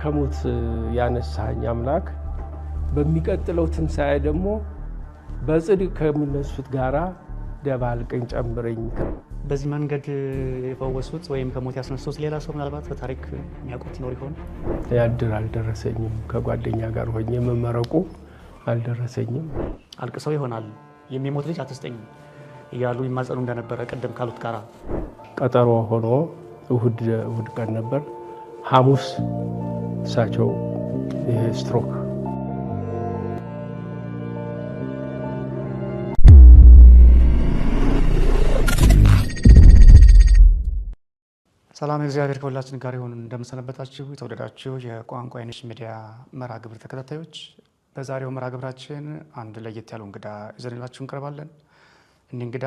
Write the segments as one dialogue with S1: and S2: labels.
S1: ከሞት ያነሳኝ አምላክ በሚቀጥለው ትንሣኤ ደግሞ በጽድቅ ከሚነሱት ጋራ ደባልቀኝ ጨምረኝ።
S2: በዚህ መንገድ የፈወሱት ወይም ከሞት ያስነሱት ሌላ ሰው ምናልባት በታሪክ የሚያውቁት ይኖር ይሆን?
S1: ያድር አልደረሰኝም። ከጓደኛ ጋር ሆኜ መመረቁ አልደረሰኝም።
S2: አልቅሰው ይሆናል የሚሞት ልጅ አትስጠኝ እያሉ ይማጸኑ እንደነበረ ቅድም ካሉት ጋራ
S1: ቀጠሮ ሆኖ እሁድ ቀን ነበር። ሐሙስ እሳቸው ስትሮክ
S2: ሰላም እግዚአብሔር ከሁላችን ጋር ይሁን። እንደምሰነበታችሁ የተወደዳችሁ የቋንቋ አይነሽ ሚዲያ መርሃ ግብር ተከታታዮች፣ በዛሬው መርሃ ግብራችን አንድ ለየት ያለው እንግዳ ይዘንላችሁ እንቀርባለን። እኒህ እንግዳ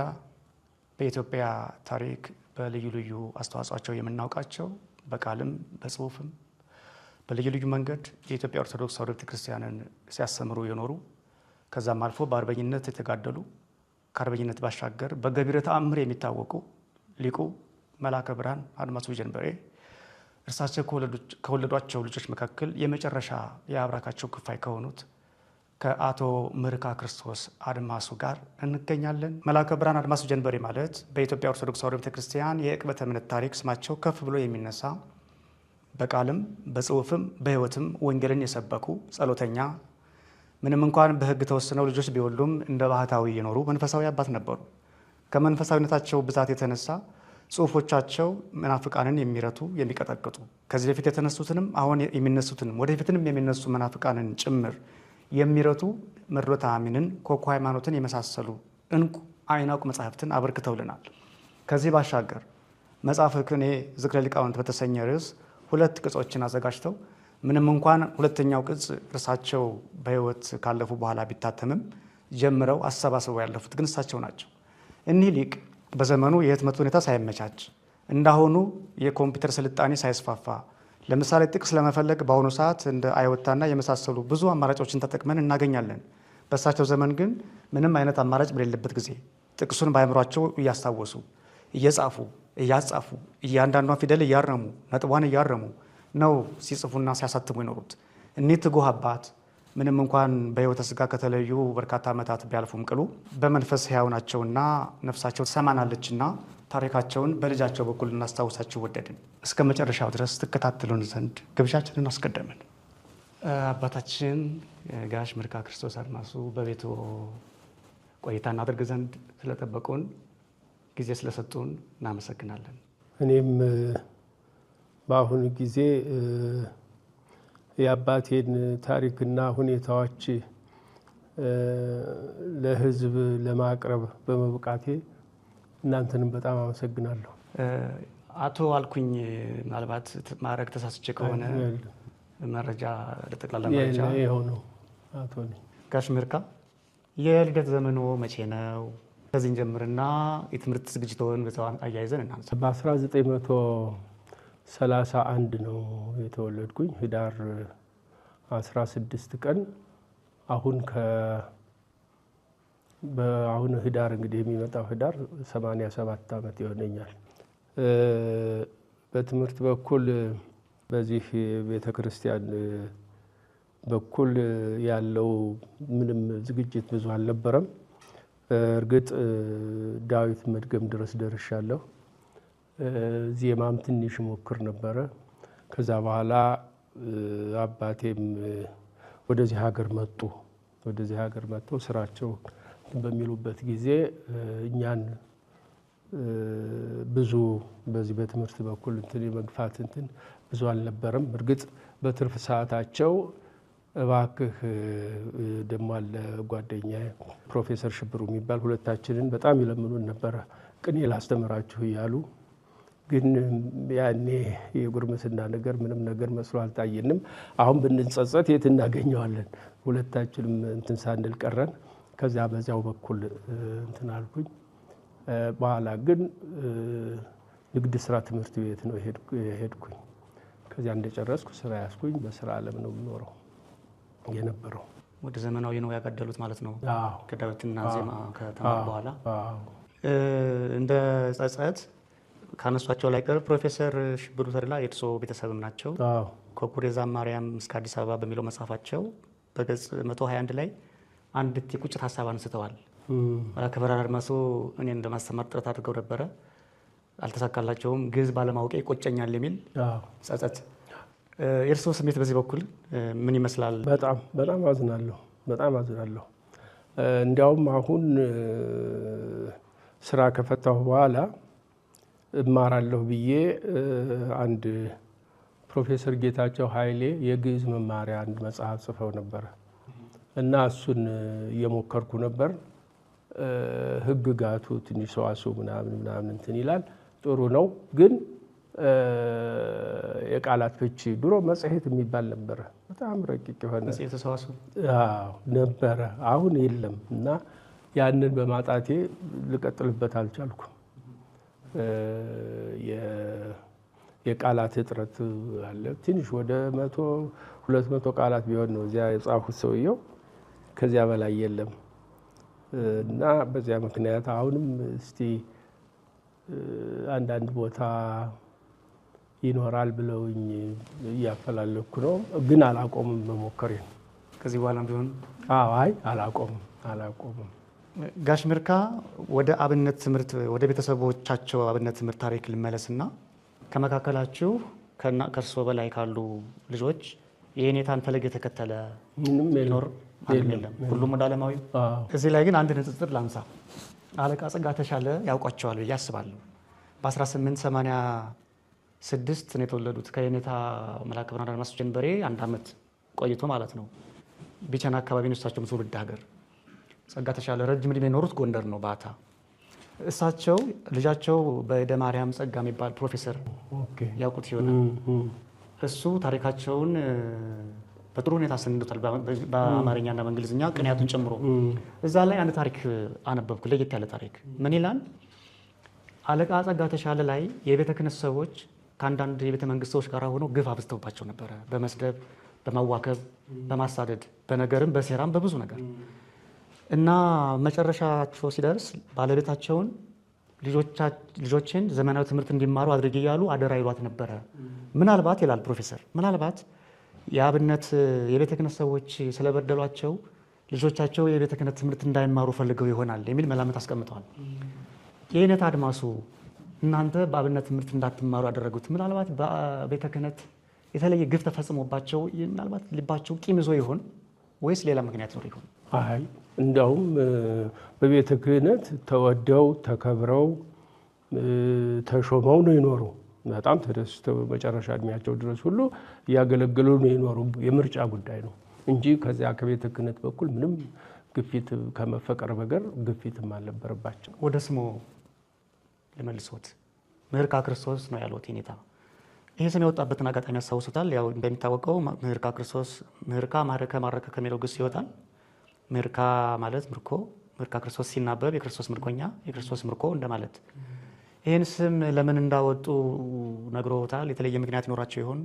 S2: በኢትዮጵያ ታሪክ በልዩ ልዩ አስተዋጽኦቸው የምናውቃቸው በቃልም በጽሁፍም በልዩ ልዩ መንገድ የኢትዮጵያ ኦርቶዶክስ ተዋሕዶ ቤተክርስቲያንን ሲያስተምሩ የኖሩ ከዛም አልፎ በአርበኝነት የተጋደሉ ከአርበኝነት ባሻገር በገቢረ ተአምር የሚታወቁ ሊቁ መላከ ብርሃን አድማሱ ጀንበሬ እርሳቸው ከወለዷቸው ልጆች መካከል የመጨረሻ የአብራካቸው ክፋይ ከሆኑት ከአቶ ምርካ ክርስቶስ አድማሱ ጋር እንገኛለን። መላከ ብርሃን አድማሱ ጀንበሬ ማለት በኢትዮጵያ ኦርቶዶክስ ተዋሕዶ ቤተክርስቲያን የዕቅበተ እምነት ታሪክ ስማቸው ከፍ ብሎ የሚነሳ በቃልም በጽሁፍም በሕይወትም ወንጌልን የሰበኩ ጸሎተኛ፣ ምንም እንኳን በሕግ ተወስነው ልጆች ቢወልዱም እንደ ባህታዊ የኖሩ መንፈሳዊ አባት ነበሩ። ከመንፈሳዊነታቸው ብዛት የተነሳ ጽሁፎቻቸው መናፍቃንን የሚረቱ የሚቀጠቅጡ፣ ከዚህ በፊት የተነሱትንም አሁን የሚነሱትንም ወደፊትንም የሚነሱ መናፍቃንን ጭምር የሚረቱ መርዶተ አሚንን፣ ኮኮ ሃይማኖትን የመሳሰሉ እንቁ አይናውቅ መጻሕፍትን አበርክተውልናል። ከዚህ ባሻገር መጽሐፈ ቅኔ ዝክረ ሊቃውንት በተሰኘ ርዕስ 2 ቅጾችን አዘጋጅተው ምንም እንኳን ሁለተኛው ቅጽ እርሳቸው በሕይወት ካለፉ በኋላ ቢታተምም ጀምረው አሰባስበው ያለፉት ግን እሳቸው ናቸው። እኒህ ሊቅ በዘመኑ የህትመት ሁኔታ ሳይመቻች እንዳሁኑ የኮምፒውተር ስልጣኔ ሳይስፋፋ ለምሳሌ ጥቅስ ለመፈለግ በአሁኑ ሰዓት እንደ አይወታና የመሳሰሉ ብዙ አማራጮችን ተጠቅመን እናገኛለን። በእሳቸው ዘመን ግን ምንም አይነት አማራጭ በሌለበት ጊዜ ጥቅሱን በአእምሯቸው እያስታወሱ እየጻፉ እያጻፉ እያንዳንዷን ፊደል እያረሙ ነጥቧን እያረሙ ነው ሲጽፉና ሲያሳትሙ የኖሩት። እኒህ ትጉህ አባት ምንም እንኳን በሕይወተ ሥጋ ከተለዩ በርካታ ዓመታት ቢያልፉም ቅሉ በመንፈስ ሕያው ናቸውና ነፍሳቸው ትሰማናለችና ታሪካቸውን በልጃቸው በኩል እናስታውሳቸው ወደድን። እስከ መጨረሻው ድረስ ትከታተሉን ዘንድ ግብዣችንን አስቀደምን። አባታችን ጋሽ ምርካ ክርስቶስ አድማሱ በቤቱ ቆይታ እናደርግ ዘንድ ስለጠበቁን ጊዜ ስለሰጡን እናመሰግናለን። እኔም
S1: በአሁኑ ጊዜ የአባቴን ታሪክና ሁኔታዎች ለሕዝብ ለማቅረብ በመብቃቴ እናንተንም በጣም አመሰግናለሁ።
S2: አቶ አልኩኝ፣ ምናልባት ማዕረግ ተሳስቼ ከሆነ መረጃ ለጠቅላላ መረጃ
S1: የሆነው አቶ ነኝ።
S2: ጋሽ ምርካ የልደት ዘመኖ መቼ ነው? ከዚህ ጀምርና የትምህርት ዝግጅቶን በዛው አያይዘን እናንሳ።
S1: በ1931 ነው የተወለድኩኝ ህዳር 16 ቀን። አሁን ህዳር እንግዲህ የሚመጣው ህዳር 87 ዓመት ይሆነኛል። በትምህርት በኩል በዚህ ቤተ ክርስቲያን በኩል ያለው ምንም ዝግጅት ብዙ አልነበረም። እርግጥ ዳዊት መድገም ድረስ ደርሻለሁ። ዜማም ትንሽ ሞክር ነበረ። ከዛ በኋላ አባቴም ወደዚህ ሀገር መጡ። ስራቸው በሚሉበት ጊዜ እኛን ብዙ በዚህ በትምህርት በኩል የመግፋት ብዙ አልነበረም። እርግጥ በትርፍ ሰዓታቸው እባክህ ደሞ አለ ጓደኛዬ ፕሮፌሰር ሽብሩ የሚባል ሁለታችንን በጣም ይለምኑን ነበረ ቅኔ ላስተምራችሁ እያሉ። ግን ያኔ የጉርምስና ነገር ምንም ነገር መስሎ አልታየንም። አሁን ብንጸጸት የት እናገኘዋለን? ሁለታችንም ሳንል ቀረን። ከዚያ በዚያው በኩል አልኩኝ። በኋላ ግን ንግድ ስራ ትምህርት ቤት ነው ሄድኩኝ። ከዚያ እንደጨረስኩ ስራ ያስኩኝ። በስራ ዓለም ነው የምኖረው የነበረው።
S2: ወደ ዘመናዊ ነው ያጋደሉት ማለት ነው። ከዳዊትና ዜማ ከተማሩ በኋላ እንደ ጸጸት ካነሷቸው ላይ ቀር ፕሮፌሰር ሽብሩ ተድላ የእርሶ ቤተሰብም ናቸው። ከኩሬ ዘማርያም እስከ አዲስ አበባ በሚለው መጽሐፋቸው በገጽ 121 ላይ አንድ የቁጭት ሀሳብ አንስተዋል። መልአከ ብርሃን አድማሱ እኔን እንደማስተማር ጥረት አድርገው ነበረ፣ አልተሳካላቸውም። ግዕዝ ባለማወቄ ይቆጨኛል የሚል ጸጸት። የእርስዎ ስሜት በዚህ በኩል ምን ይመስላል?
S1: በጣም አዝናለሁ። እንዲያውም አሁን ስራ ከፈታሁ በኋላ እማራለሁ ብዬ አንድ ፕሮፌሰር ጌታቸው ኃይሌ የግዕዝ መማሪያ አንድ መጽሐፍ ጽፈው ነበረ እና እሱን እየሞከርኩ ነበር። ህግጋቱ ትንሽ ሰዋስው ምናምን እንትን ይላል፣ ጥሩ ነው። ግን የቃላት ፍቺ ድሮ መጽሔት የሚባል ነበረ፣ በጣም ረቂቅ የሆነ
S2: መጽሔት ሰዋስው
S1: ነበረ፣ አሁን የለም። እና ያንን በማጣቴ ልቀጥልበት አልቻልኩም። የቃላት እጥረት አለ። ትንሽ ወደ 100-200 ቃላት ቢሆን ነው እዚያ የጻፉት ሰውየው፣ ከዚያ በላይ የለም። እና በዚያ ምክንያት አሁንም እስቲ አንዳንድ ቦታ ይኖራል ብለውኝ እያፈላለኩ ነው፣ ግን አላቆምም መሞከሬን።
S2: ከዚህ በኋላም ቢሆን
S1: አይ አላቆምም።
S2: ጋሽ ሚርካ ወደ አብነት ትምህርት ወደ ቤተሰቦቻቸው አብነት ትምህርት ታሪክ ልመለስና ከመካከላችሁ ከእርስዎ በላይ ካሉ ልጆች የኔታን ፈለግ የተከተለ
S1: ምንም
S2: ይኖር የለም? ሁሉም ወደ ዓለማዊ። እዚህ ላይ ግን አንድ ንጽጽር ላንሳ። አለቃ ጸጋ ተሻለ ያውቋቸዋል ብዬ አስባለሁ። በ1886 ነው የተወለዱት። ከየኔታ መልአከ ብርሃን አድማሱ ጀንበሬ 1 ዓመት ቆይቶ ማለት ነው። ቢቸና አካባቢ ነው እሳቸው ትውልድ ሀገር። ጸጋ ተሻለ ረጅም ዕድሜ የኖሩት ጎንደር ነው ባታ። እሳቸው ልጃቸው በእደ ማርያም ጸጋ የሚባል ፕሮፌሰር ያውቁት ይሆናል። እሱ ታሪካቸውን በጥሩ ሁኔታ አሰንዶታል፣ በአማርኛና በእንግሊዝኛ ቅንያቱን ጨምሮ። እዛ ላይ አንድ ታሪክ አነበብኩ፣ ለየት ያለ ታሪክ። ምን ይላል? አለቃ ጸጋ ተሻለ ላይ የቤተ ክህነት ሰዎች ከአንዳንድ የቤተ መንግስት ሰዎች ጋር ሆነው ግፍ አብዝተውባቸው ነበረ። በመስደብ፣ በማዋከብ፣ በማሳደድ፣ በነገርም በሴራም በብዙ ነገር እና መጨረሻቸው ሲደርስ ባለቤታቸውን ልጆችን ዘመናዊ ትምህርት እንዲማሩ አድርግ እያሉ አደራ ይሏት ነበረ። ምናልባት ይላል ፕሮፌሰር፣ ምናልባት የአብነት የቤተ ክህነት ሰዎች ስለበደሏቸው ልጆቻቸው የቤተ ክህነት ትምህርት እንዳይማሩ ፈልገው ይሆናል የሚል መላምት አስቀምጠዋል። የኔታ አድማሱ እናንተ በአብነት ትምህርት እንዳትማሩ ያደረጉት ምናልባት በቤተ ክህነት የተለየ ግፍ ተፈጽሞባቸው ምናልባት ልባቸው ቂም ይዞ ይሆን ወይስ ሌላ ምክንያት ኖር ይሆን?
S1: አይ እንዲያውም በቤተ ክህነት ተወደው ተከብረው ተሾመው ነው የኖሩ። በጣም ተደስተው መጨረሻ እድሜያቸው ድረስ ሁሉ እያገለገሉ ነው የኖሩ። የምርጫ ጉዳይ ነው እንጂ ከዚያ ከቤተ ክህነት በኩል ምንም ግፊት ከመፈቀር በቀር ግፊትም አልነበረባቸው።
S2: ወደ ስሞ ለመልሶት ምህርካ ክርስቶስ ነው ያሉት የኔታ። ይሄ ስም የወጣበትን አጋጣሚ ያስታውሱታል? ያው እንደሚታወቀው ምህርካ ክርስቶስ ምህርካ ማረከ ከሚለው ግስ ይወጣል። ምህርካ ማለት ምርኮ፣ ምህርካ ክርስቶስ ሲናበብ የክርስቶስ ምርኮኛ፣ የክርስቶስ ምርኮ እንደማለት። ይህን ስም ለምን እንዳወጡ ነግሮታል? የተለየ ምክንያት ይኖራቸው ይሆን?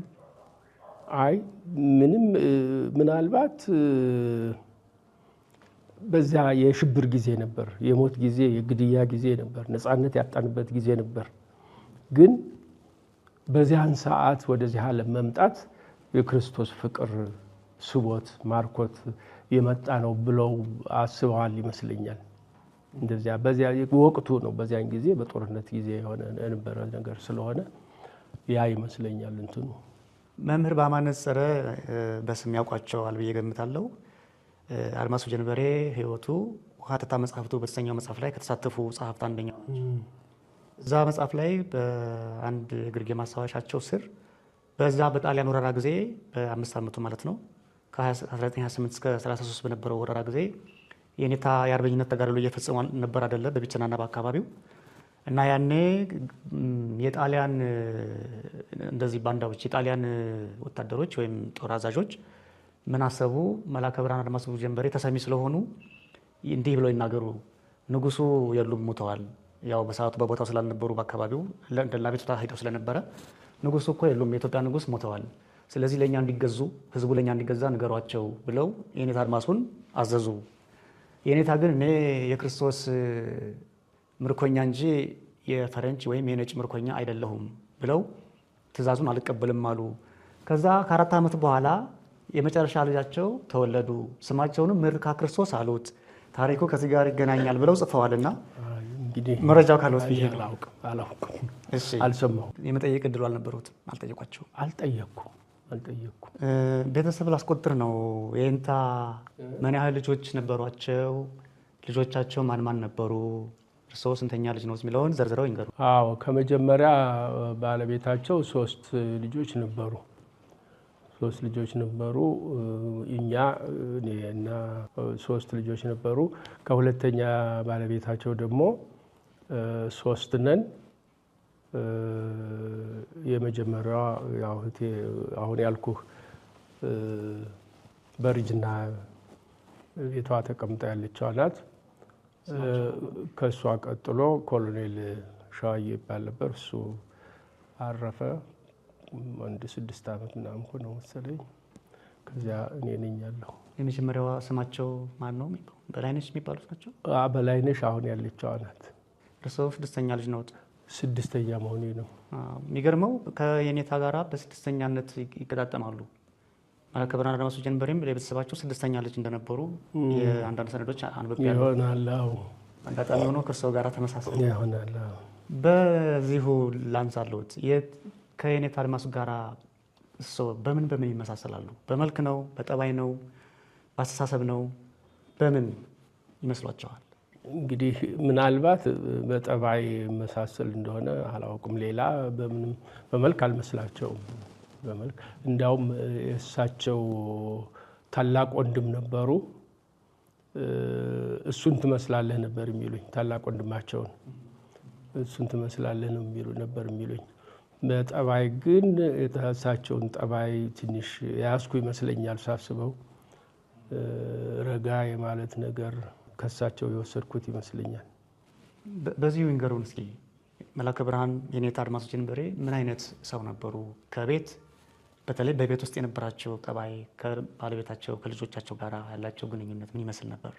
S1: አይ ምንም፣ ምናልባት በዚያ የሽብር ጊዜ ነበር፣ የሞት ጊዜ፣ የግድያ ጊዜ ነበር፣ ነፃነት ያጣንበት ጊዜ ነበር። ግን በዚያን ሰዓት ወደዚህ ዓለም መምጣት የክርስቶስ ፍቅር ስቦት ማርኮት የመጣ ነው ብለው አስበዋል ይመስለኛል። እንደዚያ በዚያ ወቅቱ ነው፣ በዚያን ጊዜ በጦርነት ጊዜ የሆነ የነበረ ነገር ስለሆነ ያ ይመስለኛል እንትኑ።
S2: መምህር በአማነጸረ በስም ያውቋቸዋል ብዬ ገምታለሁ። አድማሱ ጀንበሬ ሕይወቱ ሀተታ መጽሐፍቱ በተሰኘው መጽሐፍ ላይ ከተሳተፉ ጸሐፍት አንደኛው ናቸው። እዛ መጽሐፍ ላይ በአንድ ግርጌ ማስታወሻቸው ስር በዛ በጣሊያን ወረራ ጊዜ በ5 ዓመቱ ማለት ነው ከ1928 እስከ 33 በነበረው ወረራ ጊዜ የኔታ የአርበኝነት ተጋድሎ እየፈጸሙ ነበር አይደለ? በቢቸናና በአካባቢው እና ያኔ የጣሊያን እንደዚህ ባንዳዎች የጣሊያን ወታደሮች ወይም ጦር አዛዦች ምን አሰቡ? መልአከ ብርሃን አድማሱ ጀንበሬ ተሰሚ ስለሆኑ እንዲህ ብለው ይናገሩ፣ ንጉሱ የሉም ሞተዋል። ያው በሰዓቱ በቦታው ስላልነበሩ በአካባቢው ለአቤቱታ ሄደው ስለነበረ ንጉሱ እኮ የሉም፣ የኢትዮጵያ ንጉስ ሞተዋል። ስለዚህ ለእኛ እንዲገዙ ህዝቡ ለእኛ እንዲገዛ ንገሯቸው ብለው የኔታ አድማሱን አዘዙ። የኔታ ግን እኔ የክርስቶስ ምርኮኛ እንጂ የፈረንጅ ወይም የነጭ ምርኮኛ አይደለሁም ብለው ትእዛዙን አልቀበልም አሉ። ከዛ ከ4 ዓመት በኋላ የመጨረሻ ልጃቸው ተወለዱ። ስማቸውንም ምርካ ክርስቶስ አሉት። ታሪኩ ከዚህ ጋር ይገናኛል ብለው ጽፈዋልና
S1: እንግዲህ
S2: መረጃው ካለዎት ብዬ ነው።
S1: አላውቅም፣
S2: እሺ፣
S1: አልሰማሁም።
S2: የመጠየቅ እድሉ አልነበሩትም? አልጠየቋቸውም?
S1: አልጠየቅኩም።
S2: ቤተሰብ ላስቆጥር ነው። የእንታ ምን ያህል ልጆች ነበሯቸው? ልጆቻቸው ማን ማን ነበሩ? እርስዎ ስንተኛ ልጅ ነው የሚለውን ዘርዝረው ይንገሩ።
S1: አዎ፣ ከመጀመሪያ ባለቤታቸው 3 ልጆች ነበሩ። 3 ልጆች ነበሩ። እኛ እኔና 3 ልጆች ነበሩ። ከሁለተኛ ባለቤታቸው ደግሞ 3 ነን። የመጀመሪያዋ ያው እህቴ አሁን ያልኩህ በርጅና ቤቷ ተቀምጣ ያለችው ናት። ከእሷ ቀጥሎ ኮሎኔል ሸዋዬ ይባል ነበር። እሱ አረፈ። 6 ዓመት ምናምን ሆነው መሰለኝ። ከዚያ እኔ ነኝ ያለሁ።
S2: የመጀመሪያዋ ስማቸው ማን ነው? በላይነሽ የሚባሉት ናቸው?
S1: በላይነሽ አሁን ያለችው ናት።
S2: እርስዎ 6ኛ ልጅ ነዎት?
S1: 6ኛ መሆኔ ነው።
S2: የሚገርመው ከየኔታ ጋራ በ6ኛነት ይገጣጠማሉ። መላከ ብርሃን አድማሱ ጀንበሬም ለቤተሰባቸው 6ኛ ልጅ እንደነበሩ የአንዳንድ ሰነዶች አንብቤያለሁ።
S1: ይሆናል።
S2: አጋጣሚ ሆኖ ከእርስዎ ጋር ተመሳሳይ
S1: ይሆናል።
S2: በዚሁ ላንሳለሁት። ከየኔታ አድማሱ ጋራ እርስዎ በምን ይመሳሰላሉ? በመልክ ነው? በጠባይ ነው? በአስተሳሰብ ነው? በምን ይመስሏቸዋል?
S1: እንግዲህ ምናልባት በጠባይ መሳሰል እንደሆነ አላውቅም። ሌላ በመልክ አልመስላቸውም። በመልክ እንዲያውም የእሳቸው ታላቅ ወንድም ነበሩ። እሱን ትመስላለህ ነበር የሚሉኝ። ታላቅ ወንድማቸውን እሱን ትመስላለህ ነው ነበር የሚሉኝ። በጠባይ ግን የእሳቸውን ጠባይ ትንሽ ያስኩ ይመስለኛል ሳስበው። ረጋ የማለት ነገር ከእሳቸው የወሰድኩት ይመስለኛል።
S2: በዚሁ ይንገሩን እስኪ። መላከ ብርሃን የኔታ አድማሱ ጀንበሬ ምን አይነት ሰው ነበሩ? ከቤት በተለይ በቤት ውስጥ የነበራቸው ጠባይ፣ ከባለቤታቸው ከልጆቻቸው ጋር ያላቸው ግንኙነት ምን ይመስል ነበር?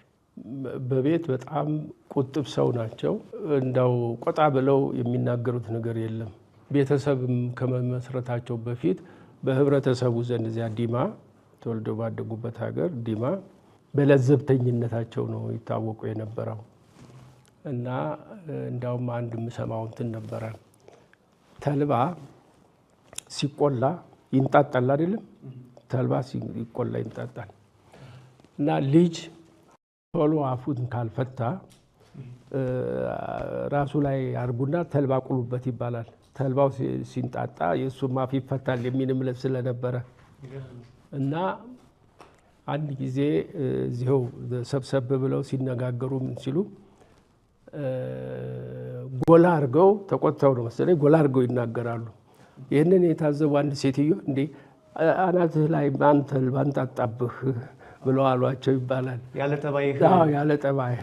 S1: በቤት በጣም ቁጥብ ሰው ናቸው። እንዳው ቆጣ ብለው የሚናገሩት ነገር የለም። ቤተሰብም ከመመስረታቸው በፊት በህብረተሰቡ ዘንድ እዚያ ዲማ ተወልደው ባደጉበት ሀገር ዲማ በለዘብተኝነታቸው ነው ይታወቁ የነበረው። እና እንዳውም አንድ የምሰማው እንትን ነበረ። ተልባ ሲቆላ ይንጣጣል አይደለም? ተልባ ሲቆላ ይንጣጣል። እና ልጅ ቶሎ አፉን ካልፈታ ራሱ ላይ አርጉና ተልባ ቁሉበት ይባላል። ተልባው ሲንጣጣ የእሱም አፍ ይፈታል የሚል እምነት ስለነበረ እና አንድ ጊዜ እዚው ሰብሰብ ብለው ሲነጋገሩ ምን ሲሉ ጎላ አድርገው ተቆጥተው ነው መሰለኝ ጎላ አድርገው ይናገራሉ። ይህንን የታዘቡ አንድ ሴትዮ እንዴ አናትህ ላይ ማን ተልባ አንጣጣብህ ብለው አሏቸው ይባላል።
S2: ያለ ጠባይ
S1: ያለ ጠባይ።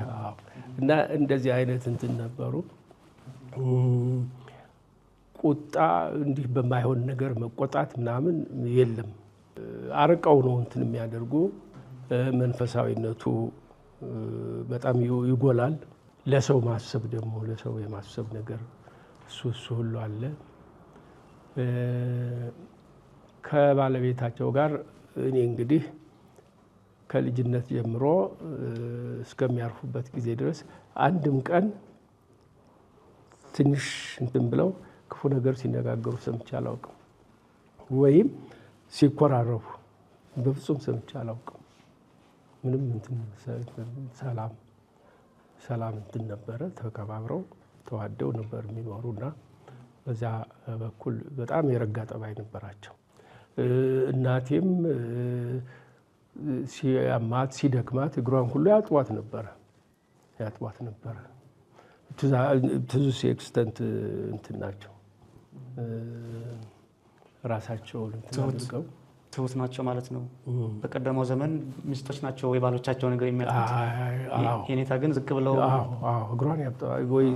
S1: እና እንደዚህ አይነት እንትን ነበሩ። ቁጣ እንዲህ በማይሆን ነገር መቆጣት ምናምን የለም። አርቀው ነው እንትን የሚያደርጉ። መንፈሳዊነቱ በጣም ይጎላል። ለሰው ማሰብ ደግሞ ለሰው የማሰብ ነገር እሱ ሁሉ አለ። ከባለቤታቸው ጋር እኔ እንግዲህ ከልጅነት ጀምሮ እስከሚያርፉበት ጊዜ ድረስ አንድም ቀን ትንሽ እንትን ብለው ክፉ ነገር ሲነጋገሩ ሰምቼ አላውቅም። ወይም ሲኮራረፉ በፍጹም ሰምቼ አላውቅም። ምንም እንትን ሰላም እንትን ነበረ። ተከባብረው ተዋደው ነበር የሚኖሩና በዛ በኩል በጣም የረጋ ጠባይ ነበራቸው። እናቴም ሲያማት ሲደክማት እግሯን ሁሉ ያጥቧት ነበረ። ብዙ ኤክስተንት እንትን ናቸው። ራሳቸውን እንትን አድርገው
S2: ትሁት ናቸው ማለት ነው። በቀደመው ዘመን ሚስቶች ናቸው ወይ ባሎቻቸው ነገር የሚያጥቡት። የኔታ ግን ዝቅ ብለው
S1: እግሯን ያጥቧት ወይ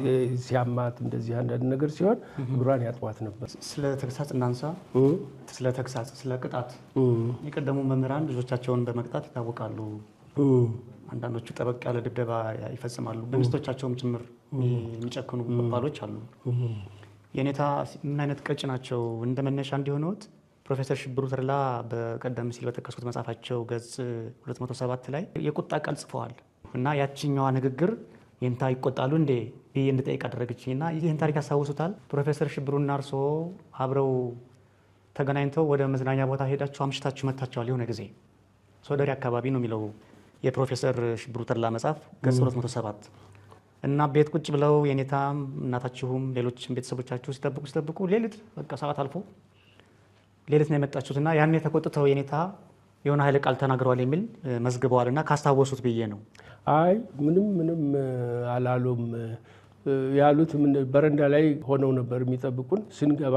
S1: ሲያማት እንደዚህ አንዳንድ ነገር ሲሆን እግሯን ያጥቧት ነበር።
S2: ስለ ተግሳጽ እናንሳ። ስለ ተግሳጽ፣ ስለ ቅጣት የቀደሙ መምህራን ልጆቻቸውን በመቅጣት ይታወቃሉ። አንዳንዶቹ ጠበቅ ያለ ድብደባ ይፈጽማሉ። በሚስቶቻቸውም ጭምር የሚጨክኑ ባሎች አሉ። የኔታ ምን አይነት ቀጭ ናቸው? እንደ መነሻ እንዲሆነዎት ፕሮፌሰር ሽብሩ ተድላ በቀደም ሲል በጠቀስኩት መጽሐፋቸው ገጽ 207 ላይ የቁጣ ቃል ጽፈዋል እና ያችኛዋ ንግግር የንታ ይቆጣሉ እንዴ ብዬ እንድጠይቅ አደረገችኝ እና ይህን ታሪክ ያስታውሱታል? ፕሮፌሰር ሽብሩና እርስዎ አብረው ተገናኝተው ወደ መዝናኛ ቦታ ሄዳችሁ አምሽታችሁ መታችኋል የሆነ ጊዜ ሶደሬ አካባቢ ነው የሚለው የፕሮፌሰር ሽብሩ ተድላ መጽሐፍ ገጽ 207 እና ቤት ቁጭ ብለው የኔታም እናታችሁም ሌሎችም ቤተሰቦቻችሁ ሲጠብቁ ሌሊት በቃ ሰዓት አልፎ ሌሊት ነው የመጣችሁት እና ያኔ ተቆጥተው የኔታ የሆነ ኃይለ ቃል ተናግረዋል የሚል መዝግበዋል እና ካስታወሱት ብዬ ነው።
S1: አይ ምንም አላሉም። ያሉት በረንዳ ላይ ሆነው ነበር የሚጠብቁን። ስንገባ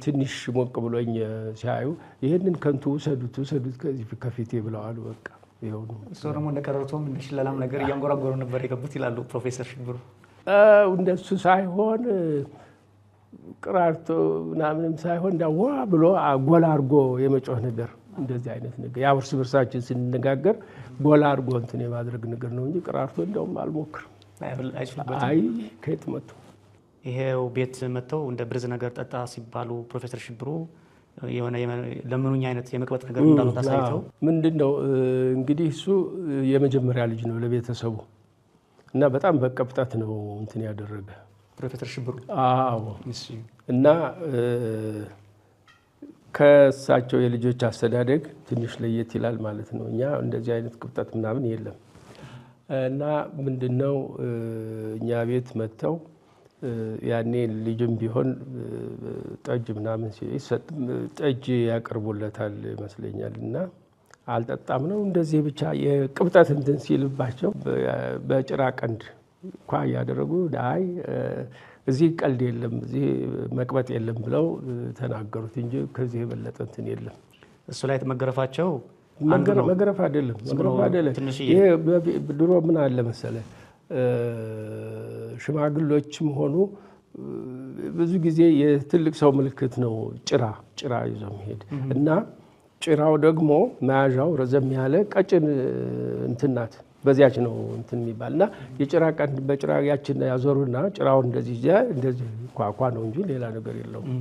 S1: ትንሽ ሞቅ ብሎኝ ሲያዩ ይሄንን ከንቱ ውሰዱት ከዚህ ከፊቴ ብለዋል። በቃ ይኸው ነው።
S2: እሱ ደግሞ እንደቀረሩትም እንደ ሽለላም ነገር እያንጎራጎሩ ነበር የገቡት ይላሉ ፕሮፌሰር ሽብሩ።
S1: እንደሱ ሳይሆን ቅራርቶ ምናምንም ሳይሆን ዋ ብሎ ጎላ አድርጎ የመጮህ ነገር እንደዚህ አይነት ነገር ያው እርስ በርሳችን ስንነጋገር ጎላ አድርጎ እንትን የማድረግ ነገር ነው እንጂ ቅራርቶ እንደውም አልሞክርም። አይ ከየት መጡ?
S2: ይሄው ቤት መጥተው እንደ ብርዝ ነገር ጠጣ ሲባሉ ፕሮፌሰር ሽብሩ የሆነ ለምኑኝ አይነት የመቅበጥ ነገር እንዳሉ ታሳይተው
S1: ምንድነው እንግዲህ እሱ የመጀመሪያ ልጅ ነው ለቤተሰቡ እና በጣም በቀብጣት ነው እንትን ያደረገ
S2: ፕሮፌሰር ሽብሩ።
S1: አዎ እና ከሳቸው የልጆች አስተዳደግ ትንሽ ለየት ይላል ማለት ነው። እኛ እንደዚህ አይነት ቅብጠት ምናምን የለም እና ምንድነው እኛ ቤት መጥተው ያኔ ልጅም ቢሆን ጠጅ ምናምን ሲሰጥ ጠጅ ያቀርቡለታል ይመስለኛል እና አልጠጣም ነው እንደዚህ ብቻ የቅብጠት እንትን ሲልባቸው በጭራ ቀንድ እንኳ ያደረጉ ዳይ እዚህ ቀልድ የለም እዚህ መቅበጥ የለም ብለው ተናገሩት እንጂ ከዚህ የበለጠ እንትን የለም።
S2: እሱ ላይ መገረፋቸው
S1: መገረፍ አይደለም ይሄ ድሮ ምን አለ መሰለ ሽማግሎችም ሆኑ ብዙ ጊዜ የትልቅ ሰው ምልክት ነው ጭራ ይዞ መሄድ እና ጭራው ደግሞ መያዣው ረዘም ያለ ቀጭን እንትን ናት። በዚያች ነው እንትን የሚባልና የጭራ ቀንድ በጭራ ያችን ያዞሩና ጭራውን እንደዚህ ኳኳ ነው እንጂ ሌላ ነገር የለውም።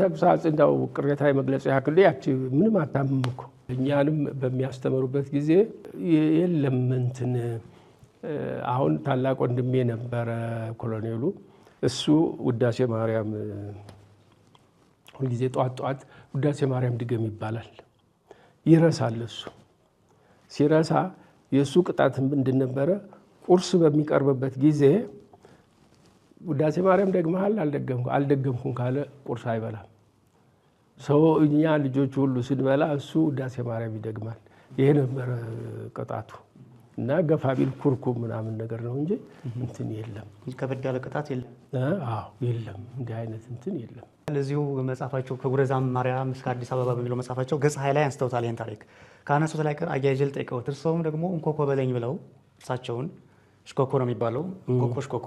S1: ተግሳጽ እንዳው ቅሬታ የመግለጽ ያክል ያቺ ምንም አታምም እኮ። እኛንም በሚያስተምሩበት ጊዜ የለም እንትን አሁን ታላቅ ወንድሜ ነበረ ኮሎኔሉ። እሱ ውዳሴ ማርያም ሁልጊዜ ጧት ውዳሴ ማርያም ድገም ይባላል። ይረሳል። እሱ ሲረሳ የእሱ ቅጣት ምንድን ነበረ? ቁርስ በሚቀርብበት ጊዜ ውዳሴ ማርያም ደግመሃል አልደገምኩም ካለ ቁርስ አይበላም። ሰው እኛ ልጆቹ ሁሉ ስንበላ እሱ ውዳሴ ማርያም ይደግማል። ይሄ ነበረ ቅጣቱ እና ገፋ ቢል ኩርኩም ምናምን ነገር ነው እንጂ እንትን የለም።
S2: ከበድ ያለ ቅጣት የለም።
S1: አዎ የለም፣ እንዲህ አይነት እንትን የለም።
S2: ለዚሁ መጽሐፋቸው ከጉረዛም ማርያም እስከ አዲስ አበባ በሚለው መጽሐፋቸው ገጽ 20 ላይ አንስተውታል። ይህን ታሪክ ከአነሱት ላይ ቀር አያይዤ ልጠይቀውት። እርስዎም ደግሞ እንኮኮ በለኝ ብለው እርሳቸውን ሽኮኮ ነው የሚባለው ሽኮኮ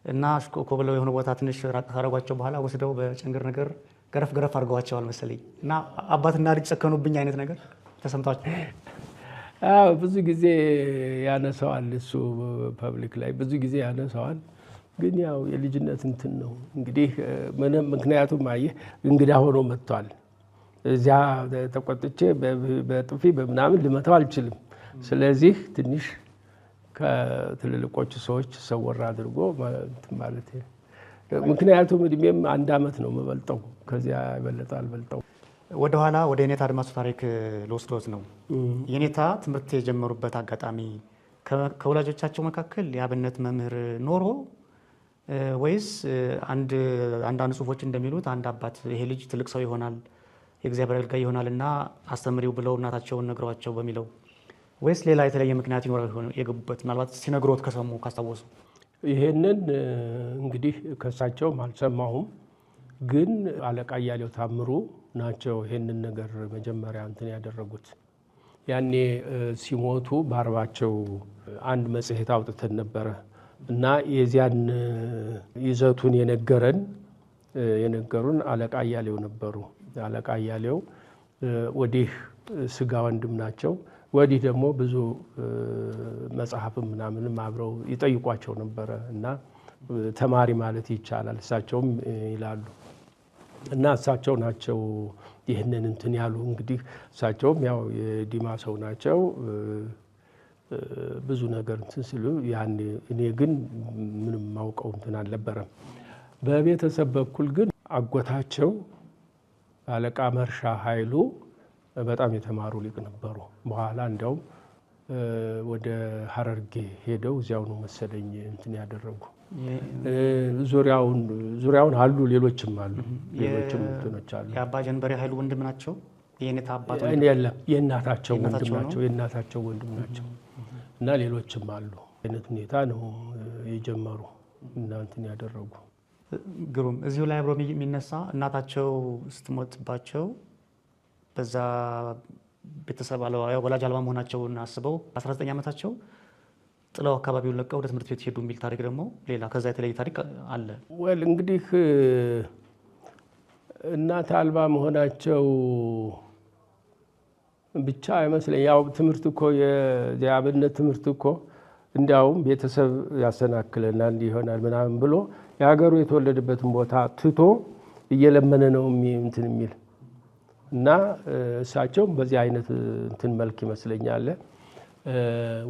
S2: እና ሽኮኮ ብለው የሆነ ቦታ ትንሽ ራቅ ካረጓቸው በኋላ ወስደው በጭንግር ነገር ገረፍ አድርገዋቸዋል መሰለኝ እና አባትና ልጅ ጨከኑብኝ አይነት ነገር ተሰምቷቸው?
S1: ብዙ ጊዜ ያነሳዋል እሱ ፐብሊክ ላይ ብዙ ጊዜ ያነሳዋል። ግን ያው የልጅነት እንትን ነው እንግዲህ ምክንያቱም አየህ እንግዳ ሆኖ መጥቷል። እዚያ ተቆጥቼ በጥፊ በምናምን ልመታው አልችልም። ስለዚህ ትንሽ ከትልልቆቹ ሰዎች ሰወር አድርጎ ማለት ምክንያቱም እድሜም 1 ዓመት ነው የምበልጠው፣ ከዚያ የበለጠ አልበልጠው።
S2: ወደኋላ ወደ የኔታ አድማሱ ታሪክ ልወስዶት ነው። የኔታ ትምህርት የጀመሩበት አጋጣሚ ከወላጆቻቸው መካከል የአብነት መምህር ኖሮ ወይስ አንዳንድ ጽሁፎች እንደሚሉት አንድ አባት ይሄ ልጅ ትልቅ ሰው ይሆናል የእግዚአብሔር አገልጋይ ይሆናልና አስተምሪው ብለው እናታቸውን ነግረዋቸው በሚለው ወይስ ሌላ የተለየ ምክንያት ይኖራል የገቡበት? ምናልባት ሲነግሮት ከሰሙ ካስታወሱ።
S1: ይሄንን እንግዲህ ከሳቸውም አልሰማሁም፣ ግን አለቃ እያሌው ታምሩ ናቸው ይሄንን ነገር መጀመሪያ እንትን ያደረጉት። ያኔ ሲሞቱ በአርባቸው አንድ መጽሔት አውጥተን ነበረ እና የዚያን ይዘቱን የነገሩን አለቃ እያሌው ነበሩ። አለቃ እያሌው ወዲህ ስጋ ወንድም ናቸው፣ ወዲህ ደግሞ ብዙ መጽሐፍም ምናምንም አብረው ይጠይቋቸው ነበረ እና ተማሪ ማለት ይቻላል እሳቸውም ይላሉ። እና እሳቸው ናቸው ይህንን እንትን ያሉ። እንግዲህ እሳቸውም ያው የዲማ ሰው ናቸው። ብዙ ነገር እንትን ሲሉ ያኔ እኔ ግን ምንም ማውቀው እንትን አልነበረም። በቤተሰብ በኩል ግን አጎታቸው አለቃ መርሻ ኃይሉ በጣም የተማሩ ሊቅ ነበሩ። በኋላ እንዲያውም ወደ ሀረርጌ ሄደው እዚያው ነው መሰለኝ እንትን ያደረጉ። ዙሪያውን አሉ፣ ሌሎችም አሉ፣ ሌሎችም እንትኖች አሉ።
S2: የአባ ጀንበሬ ኃይሉ ወንድም ናቸው። የኔታ አባት
S1: የለም፣ የእናታቸው ወንድም ናቸው። የእናታቸው ወንድም ናቸው እና ሌሎችም አሉ። አይነት ሁኔታ ነው የጀመሩ እና እንትን ያደረጉ።
S2: ግሩም። እዚሁ ላይ አብሮ የሚነሳ እናታቸው ስትሞትባቸው በዛ ቤተሰብ ወላጅ አልባ መሆናቸውን አስበው 19 ዓመታቸው ጥለው አካባቢውን ለቀው ወደ ትምህርት ቤት ሄዱ የሚል ታሪክ ደግሞ ሌላ ከዛ የተለየ ታሪክ አለ።
S1: ወል እንግዲህ እናት አልባ መሆናቸው ብቻ አይመስለኝ። ያው ትምህርት እኮ የአብነት ትምህርት እኮ እንዲያውም ቤተሰብ ያሰናክለናል ይሆናል ምናምን ብሎ የሀገሩ የተወለደበትን ቦታ ትቶ እየለመነ ነው እንትን የሚል እና እሳቸውም በዚህ አይነት እንትን መልክ ይመስለኛል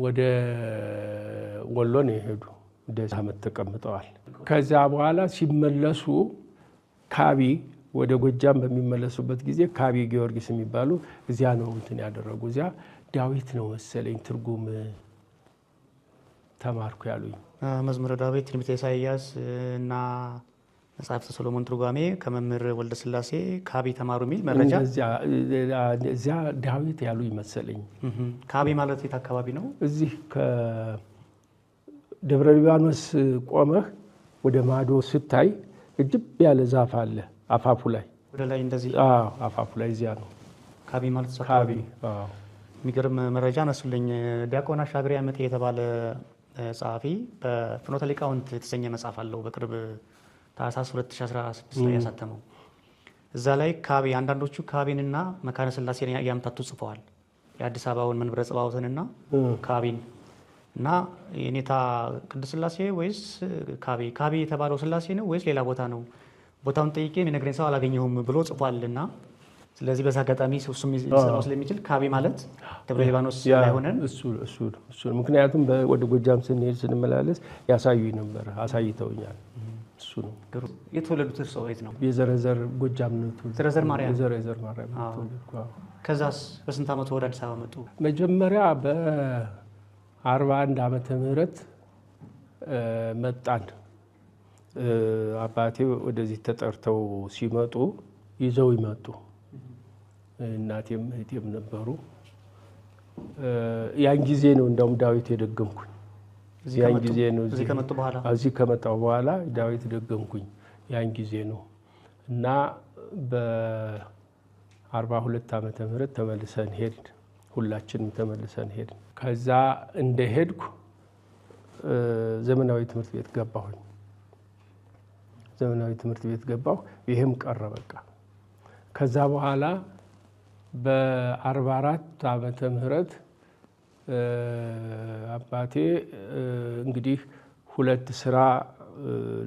S1: ወደ ወሎ ነው የሄዱ። ደስ ዓመት ተቀምጠዋል። ከዛ በኋላ ሲመለሱ ካቢ ወደ ጎጃም በሚመለሱበት ጊዜ ካቢ ጊዮርጊስ የሚባሉ እዚያ ነው እንትን ያደረጉ። እዚያ ዳዊት ነው መሰለኝ ትርጉም ተማርኩ ያሉኝ።
S2: መዝሙረ ዳዊት፣ ትንቢተ ኢሳይያስ እና መጽሐፍተ ሰሎሞን ትርጓሜ ከመምህር ወልደ ስላሴ ካቢ ተማሩ የሚል መረጃ
S1: እዚያ ዳዊት ያሉ ይመሰለኝ።
S2: ካቢ ማለት የት አካባቢ ነው?
S1: እዚህ ከደብረ ሊባኖስ ቆመህ ወደ ማዶ ስታይ እጅብ ያለ ዛፍ አለ አፋፉ ላይ
S2: ወደ ላይ እንደዚህ።
S1: አፋፉ ላይ እዚያ ነው
S2: ካቢ ማለት
S1: ካቢ።
S2: የሚገርም መረጃ ነሱልኝ። ዲያቆን አሻግሬ አመጤ የተባለ ጸሐፊ በፍኖተ ሊቃውንት የተሰኘ መጽሐፍ አለው በቅርብ ታኅሳስ 2016 ላይ ያሳተመው። እዛ ላይ ካቢ አንዳንዶቹ ካቢንና መካነ ስላሴን ያምታቱ ጽፈዋል። የአዲስ አበባውን መንበረ ጸባዖትንና ካቢን እና የኔታ ቅድስት ስላሴ ወይስ ካቢ የተባለው ስላሴ ነው ወይስ ሌላ ቦታ ነው? ቦታውን ጠይቄ የሚነግረኝ ሰው አላገኘሁም ብሎ ጽፏልና ስለዚህ በዛ አጋጣሚ እሱም ሊሰራው ስለሚችል ካቢ ማለት ደብረ ሊባኖስ ላይ ሆነን
S1: እሱ ምክንያቱም ወደ ጎጃም ስንሄድ ስንመላለስ ያሳዩኝ ነበር፣ አሳይተውኛል። እሱ ነው።
S2: የተወለዱት እርስዎ የት ነው?
S1: የዘረዘር ጎጃም ነው።
S2: ዘረዘር ማርያም።
S1: ዘረዘር ማርያም።
S2: ከዛስ በስንት ዓመቱ ወደ አዲስ አበባ መጡ?
S1: መጀመሪያ በ41 ዓመተ ምህረት መጣን። አባቴ ወደዚህ ተጠርተው ሲመጡ ይዘው ይመጡ። እናቴም እህቴም ነበሩ። ያን ጊዜ ነው እንደውም ዳዊት የደገምኩኝ። ያን ጊዜ ነው
S2: እዚህ ከመጡ በኋላ
S1: እዚህ ከመጣሁ በኋላ ዳዊት ደገምኩኝ። ያን ጊዜ ነው እና በ42 ዓመተ ምህረት ተመልሰን ሄድን። ሁላችንም ተመልሰን ሄድን። ከዛ እንደሄድኩ ዘመናዊ ትምህርት ቤት ገባሁኝ። ዘመናዊ ትምህርት ቤት ገባሁ። ይሄም ቀረ በቃ። ከዛ በኋላ በ44 ዓመተ ምህረት አባቴ እንግዲህ ሁለት ስራ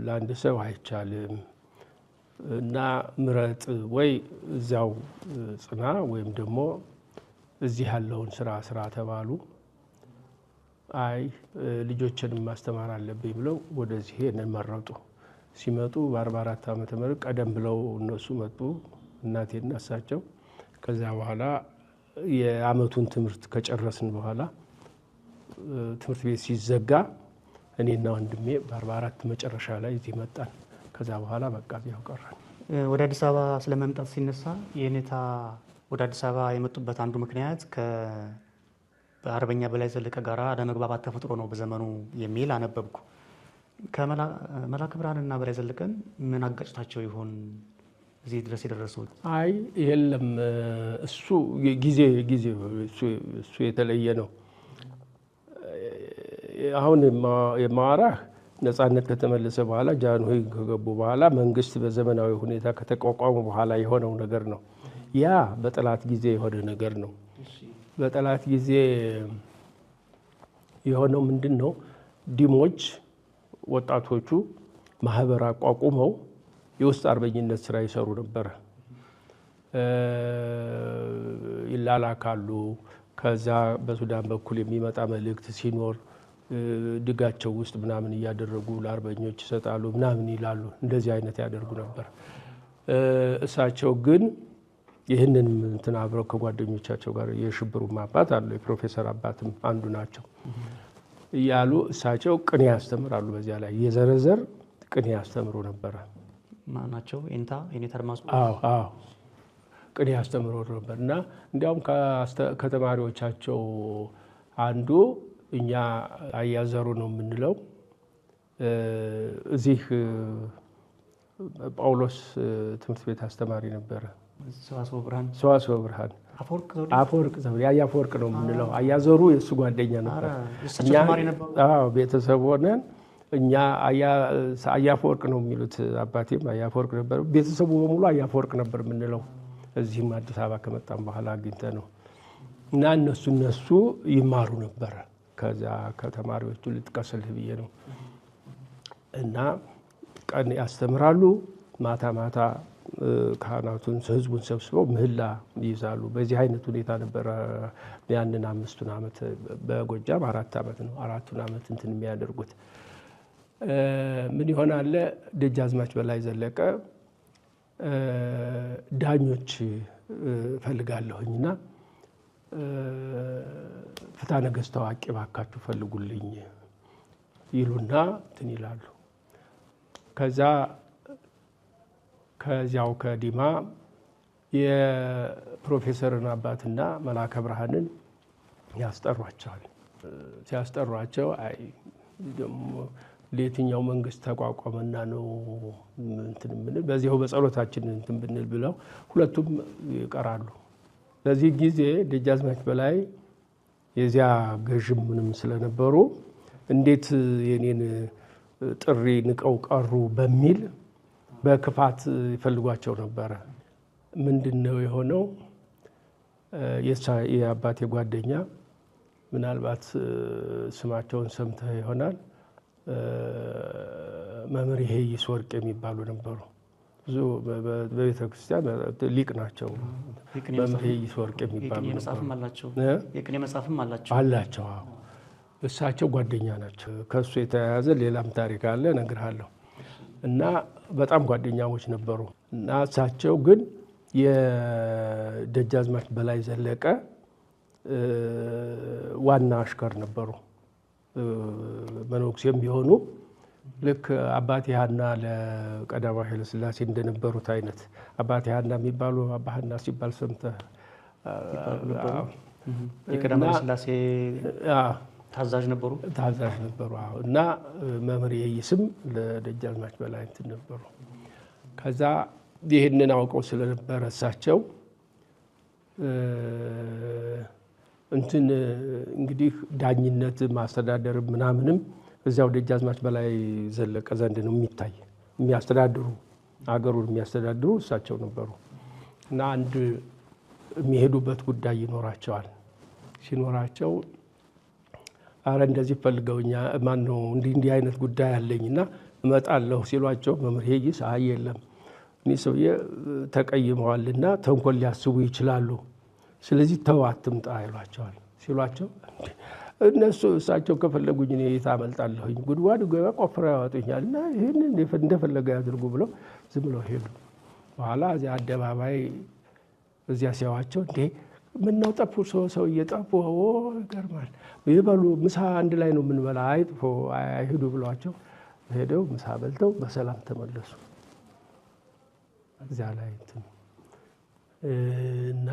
S1: ለአንድ ሰው አይቻልም እና ምረጥ፣ ወይ እዚያው ጽና ወይም ደግሞ እዚህ ያለውን ስራ ተባሉ። አይ ልጆችን ማስተማር አለብኝ ብለው ወደዚህ መረጡ። ሲመጡ በ44 ዓመተ ምህረት ቀደም ብለው እነሱ መጡ፣ እናቴና እሳቸው። ከዚያ በኋላ የአመቱን ትምህርት ከጨረስን በኋላ ትምህርት ቤት ሲዘጋ እኔና ወንድሜ በ44 መጨረሻ ላይ እዚህ መጣን። ከዛ በኋላ በቃ እዚያው ቀረን።
S2: ወደ አዲስ አበባ ስለመምጣት ሲነሳ የኔታ ወደ አዲስ አበባ የመጡበት አንዱ ምክንያት በአርበኛ በላይ ዘለቀ ጋር አለመግባባት ተፈጥሮ ነው በዘመኑ የሚል አነበብኩ። ከመላከ ብርሃንና በላይ ዘለቀን ምን አጋጭታቸው ይሆን እዚህ ድረስ የደረሱት?
S1: አይ የለም፣ እሱ ጊዜ እሱ የተለየ ነው። አሁን የማወራህ ነጻነት ከተመለሰ በኋላ ጃንሆይ ከገቡ በኋላ መንግስት በዘመናዊ ሁኔታ ከተቋቋሙ በኋላ የሆነው ነገር ነው። ያ በጠላት ጊዜ የሆነ ነገር ነው። በጠላት ጊዜ የሆነው ምንድን ነው? ዲሞች ወጣቶቹ ማህበር አቋቁመው የውስጥ አርበኝነት ስራ ይሰሩ ነበር። ይላላካሉ። ከዛ በሱዳን በኩል የሚመጣ መልእክት ሲኖር ድጋቸው ውስጥ ምናምን እያደረጉ ለአርበኞች ይሰጣሉ ምናምን ይላሉ። እንደዚህ አይነት ያደርጉ ነበር። እሳቸው ግን ይህንን እንትን አብረው ከጓደኞቻቸው ጋር የሽብሩም አባት አሉ፣ የፕሮፌሰር አባትም አንዱ ናቸው እያሉ እሳቸው ቅኔ ያስተምራሉ። በዚያ ላይ የዘረዘር ቅኔ ያስተምሩ ነበረ።
S2: ማናቸው? ኤንታ የኔተርማስ
S1: አዎ ቅኔ ያስተምሩ ነበር። እና እንዲያውም ከተማሪዎቻቸው አንዱ እኛ አያዘሩ ነው የምንለው እዚህ ጳውሎስ ትምህርት ቤት አስተማሪ ነበረ። ሰዋስወ ብርሃን አፈወርቅ ዘውዴ አያፈወርቅ ነው የምንለው። አያዘሩ የእሱ ጓደኛ ነበር። አዎ ቤተሰብ ሆነን እኛ አያፈወርቅ ነው የሚሉት። አባቴም አያፈወርቅ ነበር። ቤተሰቡ በሙሉ አያፈወርቅ ነበር የምንለው። እዚህም አዲስ አበባ ከመጣም በኋላ አግኝተ ነው። እና እነሱ ይማሩ ነበረ። ከዛ ከተማሪዎቹ ልጥቀስልህ ብዬ ነው። እና ቀን ያስተምራሉ፣ ማታ ማታ ካህናቱን ህዝቡን ሰብስበው ምህላ ይይዛሉ። በዚህ አይነት ሁኔታ ነበረ ያንን 5ቱን ዓመት በጎጃም 4 ዓመት ነው 4ቱን ዓመት እንትን የሚያደርጉት። ምን ይሆናል? ደጃዝማች በላይ ዘለቀ ዳኞች ፈልጋለሁኝና ፍትሐ ነገሥት ታዋቂ ባካችሁ ፈልጉልኝ ይሉና እንትን ይላሉ። ከዚያው ከዲማ የፕሮፌሰርን አባትና መላከ ብርሃንን ያስጠሯቸዋል። ሲያስጠሯቸው አይ ደግሞ ለየትኛው መንግስት ተቋቋመና ነው እንትን ምን በዚያው በጸሎታችን እንትን ብንል ብለው ሁለቱም ይቀራሉ። በዚህ ጊዜ ደጃዝማች በላይ የዚያ ገዥም ምንም ስለነበሩ እንዴት የኔን ጥሪ ንቀው ቀሩ በሚል በክፋት ይፈልጓቸው ነበረ። ምንድነው የሆነው? የአባቴ ጓደኛ ምናልባት ስማቸውን ሰምተህ ይሆናል። መምህር ይሄይስ ወርቅ የሚባሉ ነበሩ። ብዙ በቤተ ክርስቲያን ሊቅ ናቸው። መምህር ይሄይስ ወርቅ የሚባሉ
S2: የቅኔ መጽሐፍም
S1: አላቸው። እሳቸው ጓደኛ ናቸው። ከሱ የተያያዘ ሌላም ታሪክ አለ እነግርሃለሁ። እና በጣም ጓደኛሞች ነበሩ። እና እሳቸው ግን የደጃዝማች በላይ ዘለቀ ዋና አሽከር ነበሩ። መነኩሴም ቢሆኑ ልክ አባቴ ሐና ለቀዳማዊ ኃይለ ሥላሴ እንደነበሩት አይነት አባቴ ሐና የሚባሉ አባ ሐና ሲባል ሰምተህ
S2: የቀዳማዊ ሥላሴ ታዛዥ ነበሩ።
S1: እና መምህር ይሄይስም ለደጃዝማች በላይ እንትን ነበሩ። ከዛ ይህንን አውቀው ስለነበረ እሳቸው እንትን እንግዲህ ዳኝነት ማስተዳደር ምናምንም እዚያው ደጃዝማች በላይ ዘለቀ ዘንድ ነው የሚታይ። የሚያስተዳድሩ አገሩን የሚያስተዳድሩ እሳቸው ነበሩ። እና አንድ የሚሄዱበት ጉዳይ ይኖራቸዋል። ሲኖራቸው አረ እንደዚህ ፈልገውኛ ማን ነው እንዲህ አይነት ጉዳይ አለኝና እመጣለሁ ሲሏቸው መምህር ይሄይስ አይ የለም እኔ ሰውዬ ተቀይመዋልና ተንኮል ሊያስቡ ይችላሉ፣ ስለዚህ ተው አትምጣ ይሏቸዋል። ሲሏቸው እሳቸው ከፈለጉኝ እኔ የት አመልጣለሁኝ? ጉድጓድ ቆፍረው ያወጡኛል እና ይህን እንደፈለገ ያድርጉ ብለው ዝም ብለው ሄዱ። በኋላ እዚያ አደባባይ እዚያ ሲያዋቸው እንዴ ምነው ጠፉ? ሰው እየጠፉ ይገርማል። ይበሉ ምሳ አንድ ላይ ነው የምንበላ፣ አይጥፎ አይሄዱ ብሏቸው ሄደው ምሳ በልተው በሰላም ተመለሱ። እዚያ ላይ እንትን እና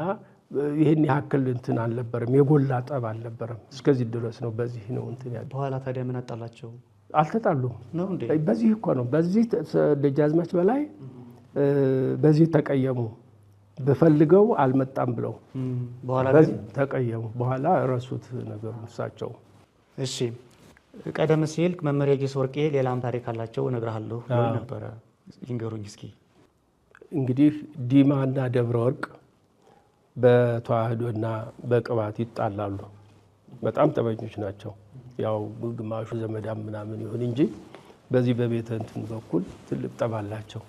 S1: ይህን ያክል እንትን አልነበረም፣ የጎላ ጠብ አልነበረም። እስከዚህ ድረስ ነው። በዚህ ነው እንትን ያለው።
S2: በኋላ ታዲያ ምን አጣላቸው?
S1: አልተጣሉም
S2: ነው እንዴ?
S1: በዚህ እኮ ነው። በዚህ ደጃዝማች በላይ በዚህ ተቀየሙ። በፈልገው አልመጣም ብለው
S2: በኋላ
S1: በዚህ ተቀየሙ። በኋላ ረሱት ነገሩ እሳቸው።
S2: እሺ ቀደም ሲል መምህር ይሄይስ ወርቄ ሌላም ታሪክ አላቸው እነግርሃለሁ ነበረ። ይንገሩኝ እስኪ።
S1: እንግዲህ ዲማና ደብረ ወርቅ በተዋህዶና በቅባት ይጣላሉ። በጣም ጠበኞች ናቸው። ያው ግማሹ ዘመዳም ምናምን ይሁን እንጂ በዚህ በቤተ እንትን በኩል ትልቅ ጠብ አላቸው።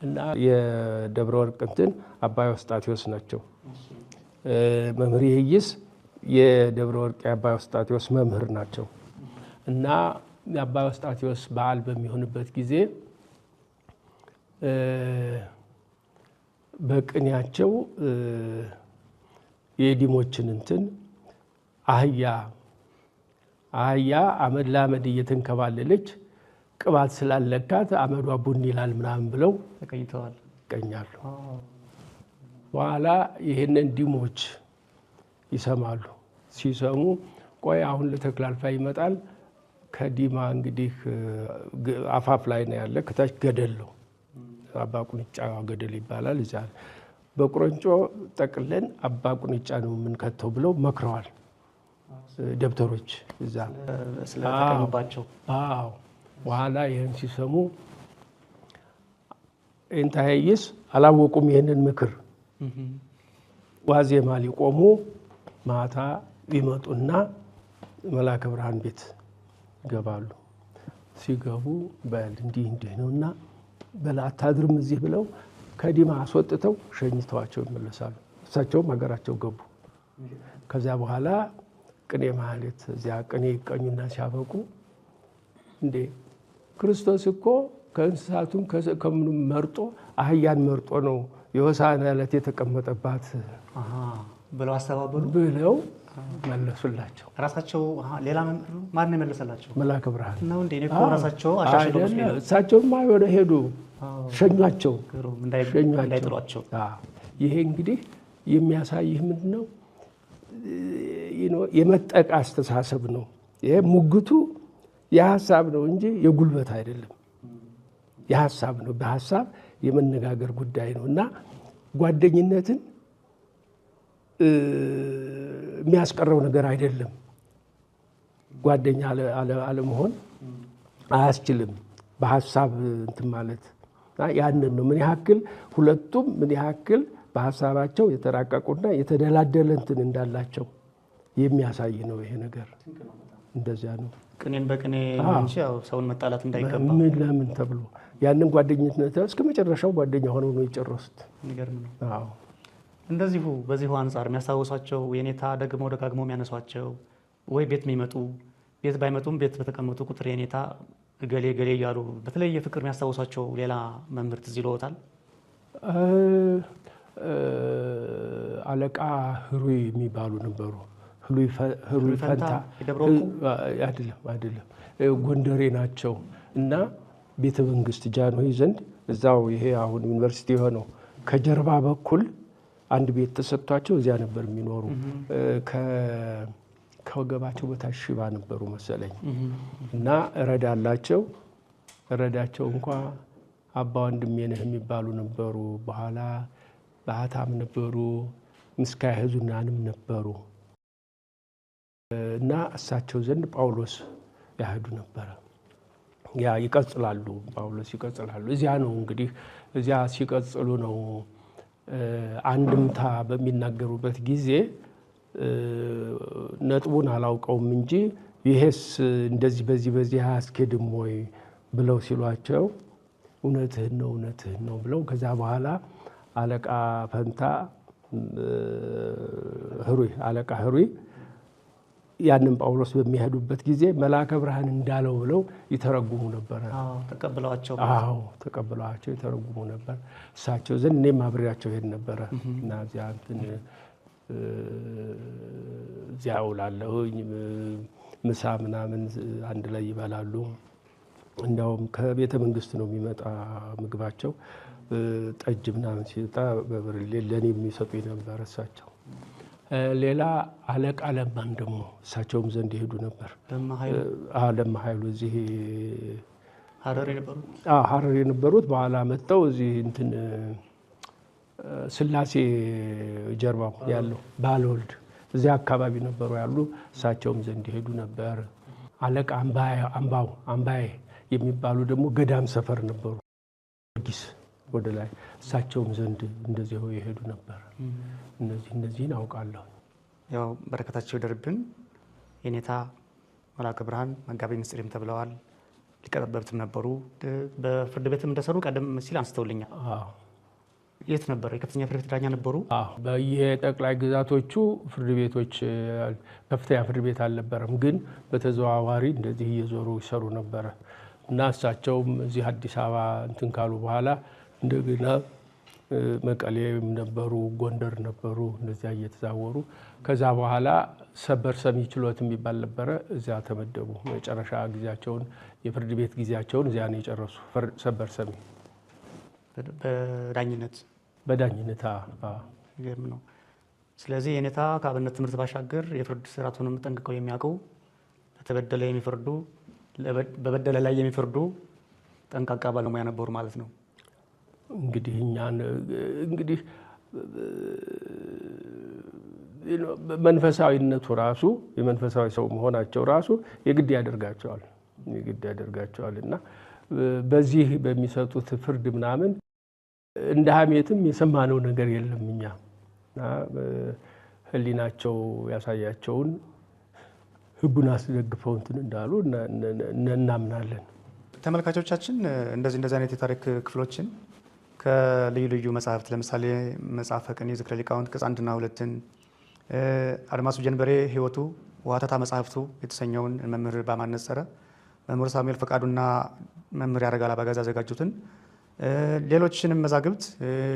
S1: እና የደብረ ወርቅ እንትን አባ ዮስጣቴዎስ ናቸው። መምህር ይህይስ የደብረ ወርቅ የአባ ዮስጣቴዎስ መምህር ናቸው። እና የአባ ዮስጣቴዎስ በዓል በሚሆንበት ጊዜ በቅኔያቸው የዲሞችን እንትን አህያ አመድ ለአመድ እየተንከባለለች ቅባት ስላለካት አመዷ ቡን ይላል ምናምን ብለው ይቀኛሉ። በኋላ ይህንን ዲሞች ይሰማሉ። ሲሰሙ ቆይ አሁን ለተክላልፋ ይመጣል። ከዲማ እንግዲህ አፋፍ ላይ ነው ያለ፣ ከታች ገደል ነው፣ አባ ቁንጫ ገደል ይባላል። እዚያ በቁርንጮ ጠቅለን አባ ቁንጫ ነው የምንከተው ብለው መክረዋል ደብተሮች እዛ
S2: ስለተቀሙባቸው።
S1: በኋላ ይህን ሲሰሙ ኤንታይስ አላወቁም ይህንን ምክር። ዋዜማ ሊቆሙ ማታ ይመጡና መልአከ ብርሃን ቤት ይገባሉ። ሲገቡ በል እንዲህ ነውና በል አታድርም እዚህ ብለው ከዲማ አስወጥተው ሸኝተዋቸው ይመለሳሉ። እሳቸውም ሀገራቸው ገቡ። ከዚያ በኋላ ቅኔ ማህሌት እዚያ ቅኔ ይቀኙና ሲያበቁ እንዴ ክርስቶስ እኮ ከእንስሳቱም ከምኑም መርጦ አህያን መርጦ ነው የሆሳዕና ዕለት የተቀመጠባት
S2: ብለው አስተባበሉ
S1: ብለው መለሱላቸው።
S2: ራሳቸው ሌላ ማን የመለሰላቸው?
S1: መልአከ ብርሃን
S2: ነው እንዴ? እኮ ራሳቸው አሻሽለው
S1: እሳቸውማ ወደ ሄዱ ሸኟቸው
S2: እንዳይጥሏቸው።
S1: ይሄ እንግዲህ የሚያሳይህ ምንድን ነው? የመጠቅ አስተሳሰብ ነው። ይሄ ሙግቱ የሀሳብ ነው እንጂ የጉልበት አይደለም። የሀሳብ ነው። በሀሳብ የመነጋገር ጉዳይ ነው እና ጓደኝነትን የሚያስቀረው ነገር አይደለም። ጓደኛ አለመሆን አያስችልም። በሀሳብ እንትን ማለት ያንን ነው። ምን ያክል ሁለቱም ምን ያክል በሀሳባቸው የተራቀቁና የተደላደለ እንትን እንዳላቸው የሚያሳይ ነው ይሄ ነገር። እንደዚያ ነው።
S2: ቅኔን በቅኔ እንጂ ያው ሰውን መጣላት እንዳይገባ
S1: ምን ለምን ተብሎ ያንን ጓደኝነት እስከ መጨረሻው ጓደኛ ሆነው ነው የጨረሱት።
S2: የሚገርም ነው። አዎ እንደዚሁ በዚሁ አንጻር የሚያስታውሷቸው የኔታ ደግሞ ደጋግሞ የሚያነሷቸው ወይ ቤት የሚመጡ ቤት ባይመጡም ቤት በተቀመጡ ቁጥር የኔታ ገሌ ገሌ እያሉ በተለየ ፍቅር የሚያስታውሷቸው ሌላ መምህር ትዝ ይለዎታል?
S1: አለቃ ህሩይ የሚባሉ ነበሩ። ህሩይ ፈንታ አይደለም ጎንደሬ ናቸው እና ቤተ መንግስት ጃንሆይ ዘንድ እዛው ይሄ አሁን ዩኒቨርሲቲ የሆነው ከጀርባ በኩል አንድ ቤት ተሰጥቷቸው እዚያ ነበር የሚኖሩ። ከወገባቸው በታች ሽባ ነበሩ መሰለኝ እና እረዳቸው እንኳ አባ ወንድሜነህ የሚባሉ ነበሩ። በኋላ ባህታም ነበሩ። ምስካየ ሕዙናንም ነበሩ እና እሳቸው ዘንድ ጳውሎስ ያሄዱ ነበረ። ያ ይቀጽላሉ፣ ጳውሎስ ይቀጽላሉ። እዚያ ነው እንግዲህ እዚያ ሲቀጽሉ ነው አንድምታ በሚናገሩበት ጊዜ ነጥቡን አላውቀውም እንጂ ይሄስ እንደዚህ በዚህ አያስኬድም ወይ ብለው ሲሏቸው እውነትህን ነው ብለው ከዛ በኋላ አለቃ ፈንታ አለቃ ህሩይ ያንን ጳውሎስ በሚሄዱበት ጊዜ መልአከ ብርሃን እንዳለው ብለው ይተረጉሙ ነበር። ተቀብለዋቸው ይተረጉሙ ነበር እሳቸው ዘንድ። እኔም አብሬያቸው ሄድ ነበረ እና እዚያ ውላለሁ። ምሳ ምናምን አንድ ላይ ይበላሉ። እንዲያውም ከቤተ መንግስት ነው የሚመጣ ምግባቸው። ጠጅ ምናምን ሲጣ በብርሌ ለእኔ የሚሰጡኝ ነበር እሳቸው። ሌላ አለቃ ለማን ደግሞ እሳቸውም ዘንድ ይሄዱ ነበር። ለማ ኃይሉ እዚህ ሀረር የነበሩት በኋላ መጥተው እዚህ እንትን ስላሴ ጀርባው ያለው ባለወልድ እዚያ አካባቢ ነበሩ ያሉ። እሳቸውም ዘንድ ይሄዱ ነበር። አለቃ አምባዬ የሚባሉ ደግሞ ገዳም ሰፈር ነበሩ ጊዮርጊስ ወደ ላይ። እሳቸውም ዘንድ እንደዚሁ ይሄዱ ነበር። እነዚህን አውቃለሁ።
S2: ያው በረከታቸው ይደርብን። የኔታ መልአከ ብርሃን መጋቤ ምስጢርም ተብለዋል። ሊቀ ጠበብትም ነበሩ። በፍርድ ቤትም እንደሰሩ ቀደም ሲል አንስተውልኛል። የት ነበረ? የከፍተኛ ፍርድ ቤት ዳኛ ነበሩ?
S1: በየጠቅላይ ግዛቶቹ ፍርድ ቤቶች ከፍተኛ ፍርድ ቤት አልነበረም፣ ግን በተዘዋዋሪ እንደዚህ እየዞሩ ይሰሩ ነበረ እና እሳቸውም እዚህ አዲስ አበባ እንትን ካሉ በኋላ እንደገና መቀሌም ነበሩ፣ ጎንደር ነበሩ፣ እንደዚያ እየተዛወሩ ከዛ በኋላ ሰበር ሰሚ ችሎት የሚባል ነበረ፣ እዚያ ተመደቡ። መጨረሻ ጊዜያቸውን የፍርድ ቤት ጊዜያቸውን እዚያ ነው የጨረሱ። ሰበር ሰሚ በዳኝነት
S2: ይገርም ነው። ስለዚህ የኔታ ከአብነት ትምህርት ባሻገር የፍርድ ስርዓቱንም ጠንቅቀው የሚያውቁ በተበደለ የሚፈርዱ በበደለ ላይ የሚፈርዱ ጠንቃቃ ባለሙያ ነበሩ ማለት ነው።
S1: እንግዲህ እንግዲህ መንፈሳዊነቱ ራሱ የመንፈሳዊ ሰው መሆናቸው ራሱ የግድ ያደርጋቸዋል እና በዚህ በሚሰጡት ፍርድ ምናምን እንደ ሀሜትም የሰማነው ነገር የለም። እኛ ሕሊናቸው ያሳያቸውን ሕጉን አስደግፈው እንትን እንዳሉ እናምናለን።
S2: ተመልካቾቻችን እንደዚህ አይነት የታሪክ ክፍሎችን ከልዩ ልዩ መጽሐፍት ለምሳሌ መጽሐፈ ቅኔ ዝክረ ሊቃውንት ቅጽ 1ና 2ን፣ አድማሱ ጀንበሬ ሕይወቱ ዋተታ መጽሐፍቱ የተሰኘውን መምህር በማነጽ ጸረ መምህር ሳሙኤል ፈቃዱና መምህር ያረጋል አባጋዝ ያዘጋጁትን ሌሎችንም መዛግብት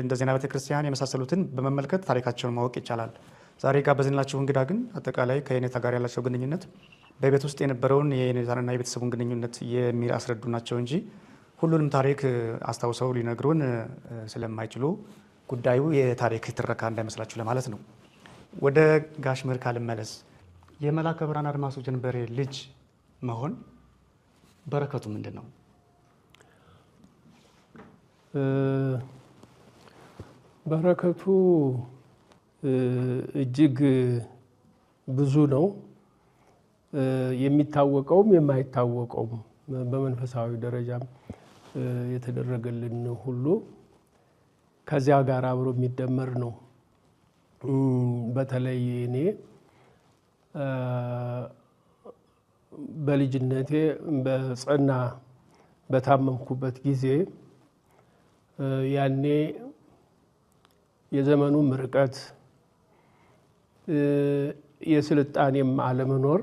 S2: እንደ ዜና ቤተክርስቲያን የመሳሰሉትን በመመልከት ታሪካቸውን ማወቅ ይቻላል። ዛሬ ጋበዝንላችሁ እንግዳ ግን አጠቃላይ ከየኔታ ጋር ያላቸው ግንኙነት በቤት ውስጥ የነበረውን የኔታንና የቤተሰቡን ግንኙነት የሚያስረዱ ናቸው እንጂ ሁሉንም ታሪክ አስታውሰው ሊነግሩን ስለማይችሉ ጉዳዩ የታሪክ ትረካ እንዳይመስላችሁ ለማለት ነው። ወደ ጋሽ መልካ ልመለስ። የመላከ ብርሃን አድማሱ ጀንበሬ ልጅ መሆን በረከቱ ምንድን ነው?
S1: በረከቱ እጅግ ብዙ ነው። የሚታወቀውም የማይታወቀውም በመንፈሳዊ ደረጃም የተደረገልን ሁሉ ከዚያ ጋር አብሮ የሚደመር ነው። በተለይ እኔ በልጅነቴ በጸና በታመምኩበት ጊዜ ያኔ የዘመኑም ርቀት የስልጣኔም አለመኖር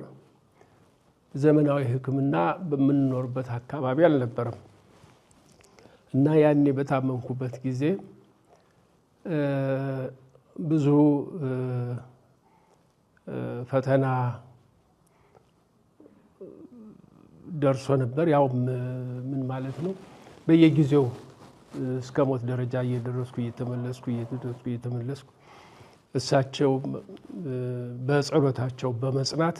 S1: ዘመናዊ ሕክምና በምንኖርበት አካባቢ አልነበረም እና ያኔ በታመምኩበት ጊዜ ብዙ ፈተና ደርሶ ነበር። ያው ምን ማለት ነው? በየጊዜው እስከ ሞት ደረጃ እየደረስኩ እየተመለስኩ እሳቸው በጸሎታቸው በመጽናት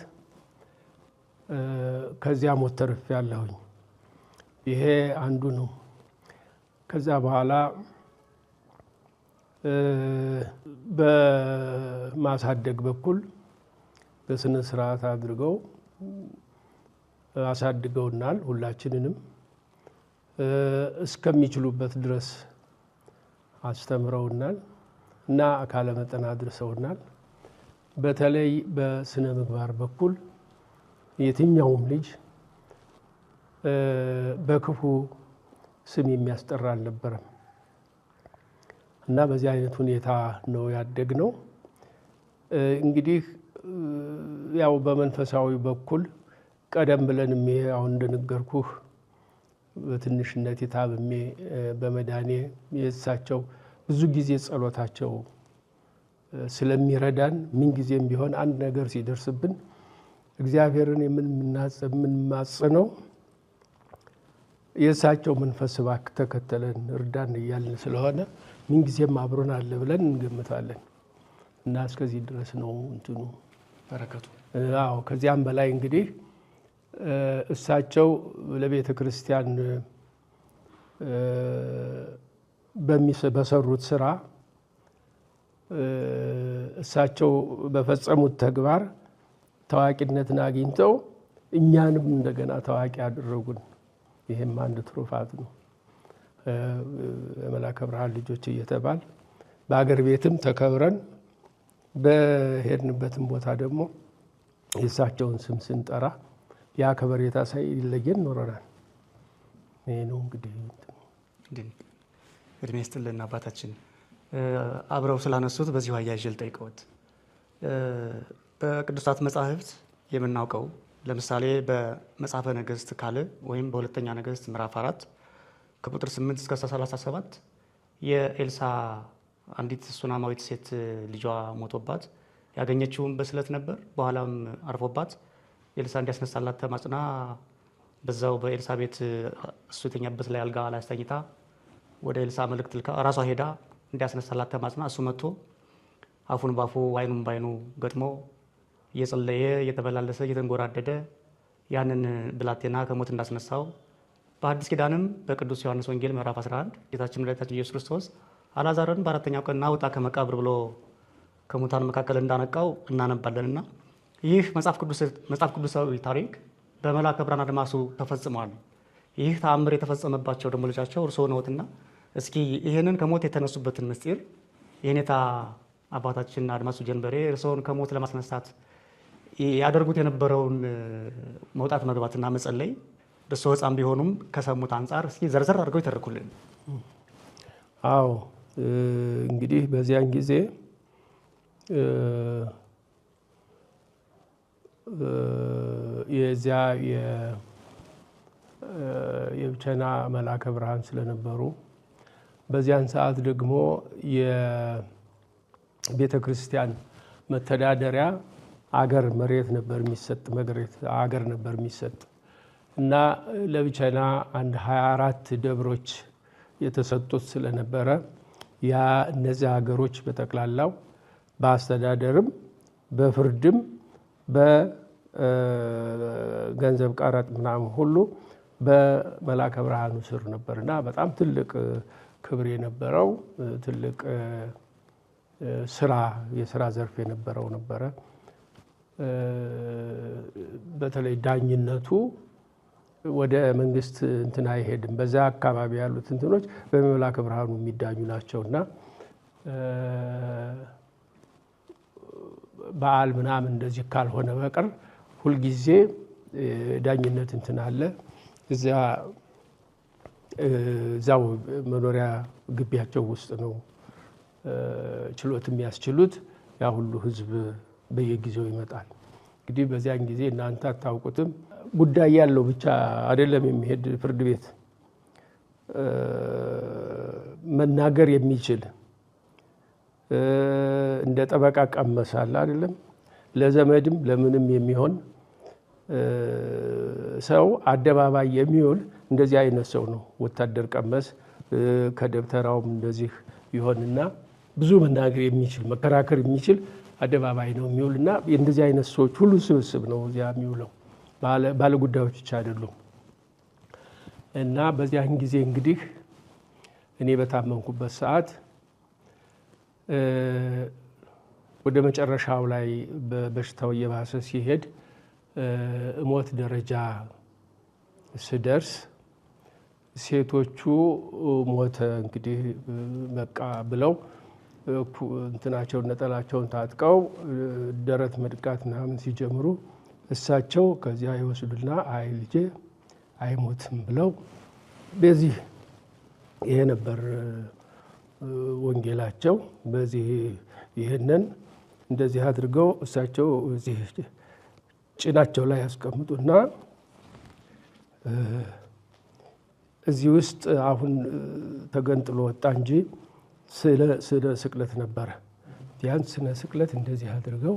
S1: ከዚያ ሞት ተርፌያለሁኝ። ይሄ አንዱ ነው። ከዛ በኋላ በማሳደግ በኩል በስነ ስርዓት አድርገው አሳድገውናል። ሁላችንንም እስከሚችሉበት ድረስ አስተምረውናል እና አካለ መጠን አድርሰውናል። በተለይ በስነ ምግባር በኩል የትኛውም ልጅ በክፉ ስም የሚያስጠራ አልነበረም እና በዚህ አይነት ሁኔታ ነው ያደግነው። እንግዲህ ያው በመንፈሳዊ በኩል ቀደም ብለንም ይሄ አሁን እንደነገርኩህ በትንሽነት የታብሜ በመዳኔ የእሳቸው ብዙ ጊዜ ጸሎታቸው ስለሚረዳን ምንጊዜም ቢሆን አንድ ነገር ሲደርስብን እግዚአብሔርን የምንማጽነው የእሳቸው መንፈስ እባክህ ተከተለን እርዳን እያልን ስለሆነ ምንጊዜም አብሮን አለ ብለን እንገምታለን እና እስከዚህ ድረስ ነው እንትኑ
S2: በረከቱ።
S1: አዎ ከዚያም በላይ እንግዲህ እሳቸው ለቤተ ክርስቲያን በሰሩት ስራ እሳቸው በፈጸሙት ተግባር ታዋቂነትን አግኝተው እኛንም እንደገና ታዋቂ አደረጉን። ይሄም አንድ ትሩፋት ነው። የመላከ ብርሃን ልጆች እየተባል በአገር ቤትም ተከብረን በሄድንበትም ቦታ ደግሞ የእሳቸውን ስም ስንጠራ ያ ከበሬታ ሳይለየን ኖረናል። ይሄ ነው እንግዲህ።
S2: እድሜ ይስጥልን አባታችን። አብረው ስላነሱት በዚሁ አያይዤ ልጠይቅዎት። በቅዱሳት መጻሕፍት የምናውቀው ለምሳሌ በመጽሐፈ ነገሥት ካልዕ ወይም በሁለተኛ ነገሥት ምዕራፍ 4 ከቁጥር 8 እስከ 37 የኤልሳ አንዲት ሱናማዊት ሴት ልጇ ሞቶባት ያገኘችውን በስለት ነበር። በኋላም አርፎባት ኤልሳ እንዲያስነሳላት ተማጽና በዛው በኤልሳ ቤት እሱ የተኛበት ላይ አልጋ ላይ አስተኝታ ወደ ኤልሳ መልእክት ልካ ራሷ ሄዳ እንዲያስነሳላት ተማጽና እሱ መጥቶ አፉን ባፉ አይኑን ባይኑ ገጥሞ እየጸለየ እየተበላለሰ እየተንጎራደደ ያንን ብላቴና ከሞት እንዳስነሳው በአዲስ ኪዳንም በቅዱስ ዮሐንስ ወንጌል ምዕራፍ 11 ጌታችን መድኃኒታችን ኢየሱስ ክርስቶስ አልዓዛርን በአራተኛው ቀን ናውጣ ከመቃብር ብሎ ከሙታን መካከል እንዳነቃው እናነባለንና ይህ መጽሐፍ ቅዱሳዊ ታሪክ በመልአከ ብርሃን አድማሱ ተፈጽሟል። ይህ ተአምር የተፈጸመባቸው ደግሞ ልጃቸው እርስዎ ነዎትና እስኪ ይህንን ከሞት የተነሱበትን ምስጢር የኔታ አባታችን አድማሱ ጀንበሬ እርስዎን ከሞት ለማስነሳት ያደርጉት የነበረውን መውጣት መግባትና መጸለይ በእርስዎ ሕፃን ቢሆኑም ከሰሙት አንጻር እስኪ ዘርዘር አድርገው ይተርኩልን።
S1: አዎ እንግዲህ በዚያን ጊዜ የዚያ የብቸና መልአከ ብርሃን ስለነበሩ በዚያን ሰዓት ደግሞ የቤተ ክርስቲያን መተዳደሪያ አገር መሬት ነበር የሚሰጥ አገር ነበር የሚሰጥ እና ለብቸና አንድ 24 ደብሮች የተሰጡት ስለነበረ ያ እነዚህ ሀገሮች በጠቅላላው በአስተዳደርም በፍርድም በገንዘብ ቀረጥ ምናምን ሁሉ በመልአከ ብርሃኑ ስር ነበርና በጣም ትልቅ ክብር የነበረው ትልቅ የስራ ዘርፍ የነበረው ነበረ። በተለይ ዳኝነቱ ወደ መንግስት እንትን አይሄድም። በዛ አካባቢ ያሉት እንትኖች በመልአከ ብርሃኑ የሚዳኙ ናቸውና በዓል ምናምን እንደዚህ ካልሆነ በቀር ሁልጊዜ ዳኝነት እንትን አለ። እዛው መኖሪያ ግቢያቸው ውስጥ ነው ችሎት የሚያስችሉት። ያ ሁሉ ህዝብ በየጊዜው ይመጣል። እንግዲህ በዚያን ጊዜ እናንተ አታውቁትም፣ ጉዳይ ያለው ብቻ አይደለም የሚሄድ ፍርድ ቤት መናገር የሚችል እንደ ጠበቃ ቀመሳል አይደለም፣ ለዘመድም ለምንም የሚሆን ሰው አደባባይ የሚውል እንደዚህ አይነት ሰው ነው። ወታደር ቀመስ ከደብተራውም እንደዚህ ይሆንና ብዙ መናገር የሚችል መከራከር የሚችል አደባባይ ነው የሚውልና እንደዚህ አይነት ሰዎች ሁሉ ስብስብ ነው እዚያ የሚውለው። ባለ ጉዳዮች ብቻ አይደሉም። እና በዚያን ጊዜ እንግዲህ እኔ በታመምኩበት ሰዓት ወደ መጨረሻው ላይ በበሽታው እየባሰ ሲሄድ ሞት ደረጃ ስደርስ ሴቶቹ ሞተ እንግዲህ በቃ ብለው እንትናቸውን ነጠላቸውን ታጥቀው ደረት መድቃት ምናምን ሲጀምሩ እሳቸው ከዚያ ይወስዱና አይ ልጄ አይሞትም ብለው በዚህ ይሄ ነበር ወንጌላቸው። በዚህ ይሄንን እንደዚህ አድርገው እሳቸው እዚህ ጭናቸው ላይ ያስቀምጡና እዚህ ውስጥ አሁን ተገንጥሎ ወጣ እንጂ ስለ ስቅለት ነበረ። ያን ስነ ስቅለት እንደዚህ አድርገው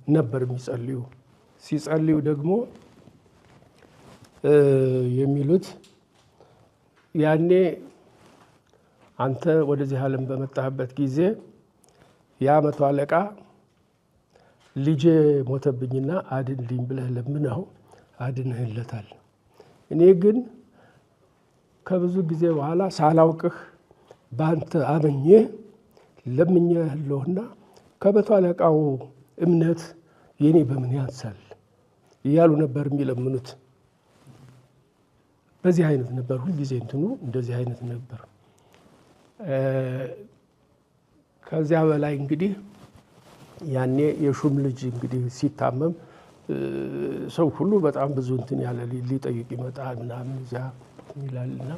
S1: ነበር የሚጸልዩ። ሲጸልዩ ደግሞ የሚሉት ያኔ አንተ ወደዚህ ዓለም በመጣህበት ጊዜ ያ መቶ አለቃ ልጄ ሞተብኝና አድንልኝ ብለህ ለምነው አድንህለታል። እኔ ግን ከብዙ ጊዜ በኋላ ሳላውቅህ በአንተ አመኜ ለምኜህለሁና ከመቶ አለቃው እምነት የኔ በምን ያንሳል እያሉ ነበር የሚለምኑት። በዚህ አይነት ነበር ሁልጊዜ እንትኑ እንደዚህ አይነት ነበር። ከዚያ በላይ እንግዲህ ያኔ የሹም ልጅ እንግዲህ ሲታመም ሰው ሁሉ በጣም ብዙ እንትን ያለ ሊጠይቅ ይመጣል ምናምን እዚያ ይላልና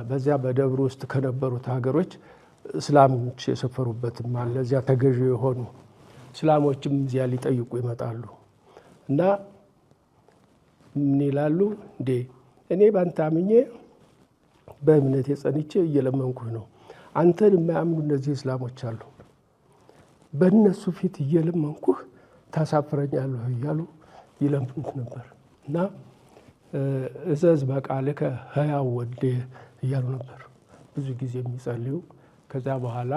S1: በዚያ በደብሩ ውስጥ ከነበሩት ሀገሮች እስላሞች የሰፈሩበትም አለ። እዚያ ተገዢ የሆኑ እስላሞችም እዚያ ሊጠይቁ ይመጣሉ እና ምን ይላሉ? እንዴ እኔ ባንተ አምኜ በእምነቴ ጸንቼ እየለመንኩህ ነው። አንተን የማያምኑ እነዚህ እስላሞች አሉ። በእነሱ ፊት እየለመንኩህ ታሳፍረኛለህ እያሉ ይለምኑት ነበር እና እዘዝ በቃልከ ሕያው ወልዴ እያሉ ነበር ብዙ ጊዜ የሚጸልዩ። ከዛ በኋላ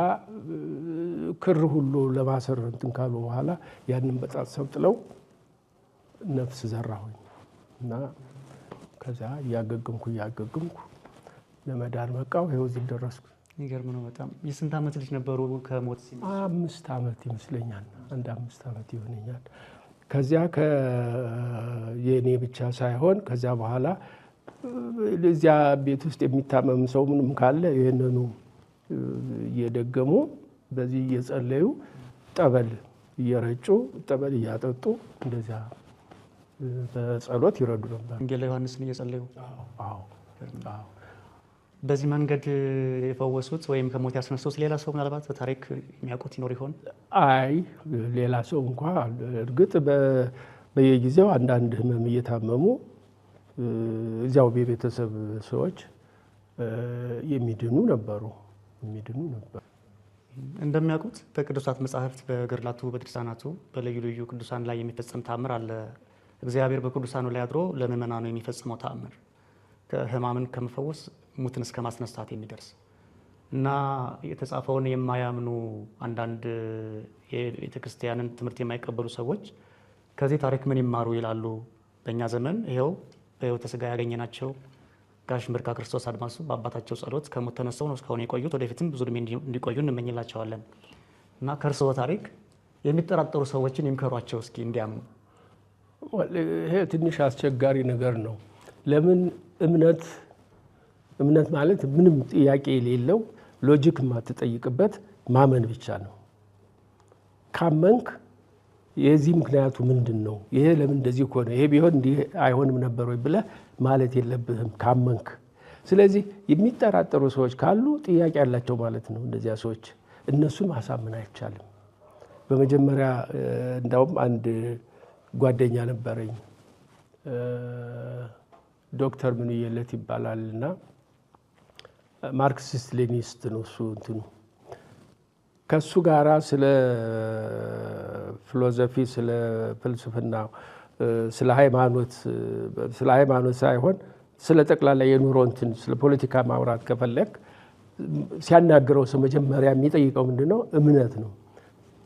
S1: ክር ሁሉ ለማሰር እንትን ካሉ በኋላ ያንን በጣት ሰብጥለው ነፍስ ዘራሁኝ እና ከዛ እያገገምኩ ለመዳን በቃው። ይኸው እዚህ ደረስኩ።
S2: ይገርም ነው በጣም። የስንት ዓመት ልጅ ነበሩ ከሞት ሲነሱ?
S1: 5 ዓመት ይመስለኛል። 5 ዓመት ይሆነኛል። ከዚያ የእኔ ብቻ ሳይሆን ከዚያ በኋላ እዚያ ቤት ውስጥ የሚታመም ሰው ምንም ካለ ይህንኑ እየደገሙ በዚህ እየጸለዩ ጠበል እየረጩ ጠበል እያጠጡ እንደዚያ በጸሎት ይረዱ ነበር።
S2: ወንጌላ ዮሐንስን እየጸለዩ።
S1: አዎ።
S2: በዚህ መንገድ የፈወሱት ወይም ከሞት ያስነሱት ሌላ ሰው ምናልባት በታሪክ የሚያውቁት ይኖር ይሆን?
S1: አይ ሌላ ሰው እንኳ እርግጥ በየጊዜው አንዳንድ ህመም እየታመሙ እዚያው የቤተሰብ ሰዎች የሚድኑ ነበሩ።
S2: እንደሚያውቁት በቅዱሳት መጻሕፍት በገድላቱ በድርሳናቱ በልዩ ልዩ ቅዱሳን ላይ የሚፈጸም ተአምር አለ። እግዚአብሔር በቅዱሳኑ ላይ አድሮ ለምእመናኑ የሚፈጽመው ተአምር ህማምን ከመፈወስ ሙትን እስከ ማስነሳት የሚደርስ እና የተጻፈውን የማያምኑ አንዳንድ የቤተ ክርስቲያንን ትምህርት የማይቀበሉ ሰዎች ከዚህ ታሪክ ምን ይማሩ ይላሉ። በእኛ ዘመን ይኸው በሕይወተ ሥጋ ያገኘናቸው ጋሽ ምርካ ክርስቶስ አድማሱ በአባታቸው ጸሎት ከሞት ተነስተው ነው እስካሁን የቆዩት። ወደፊትም ብዙ ዕድሜ እንዲቆዩ እንመኝላቸዋለን እና ከእርስዎ ታሪክ የሚጠራጠሩ ሰዎችን ይምከሯቸው እስኪ እንዲያምኑ።
S1: ይሄ ትንሽ አስቸጋሪ ነገር ነው። ለምን እምነት ማለት ምንም ጥያቄ የሌለው ሎጂክ የማትጠይቅበት ማመን ብቻ ነው። ካመንክ የዚህ ምክንያቱ ምንድን ነው? ይሄ ለምን እንደዚህ ሆነ? ይሄ ቢሆን እንዲህ አይሆንም ነበር ወይ ብለህ ማለት የለብህም ካመንክ። ስለዚህ የሚጠራጠሩ ሰዎች ካሉ ጥያቄ ያላቸው ማለት ነው። እንደዚያ ሰዎች እነሱን ማሳመን አይቻልም። በመጀመሪያ እንዳውም አንድ ጓደኛ ነበረኝ ዶክተር ምንየለት ይባላል እና ማርክሲስት ሌኒስት ነው እሱ እንትኑ። ከሱ ጋራ ስለ ፊሎዞፊ ስለ ፍልስፍና ስለ ሃይማኖት ሳይሆን ስለ ጠቅላላ የኑሮ እንትን ስለ ፖለቲካ ማውራት ከፈለግ ሲያናግረው ሰው መጀመሪያ የሚጠይቀው ምንድነው? እምነት ነው።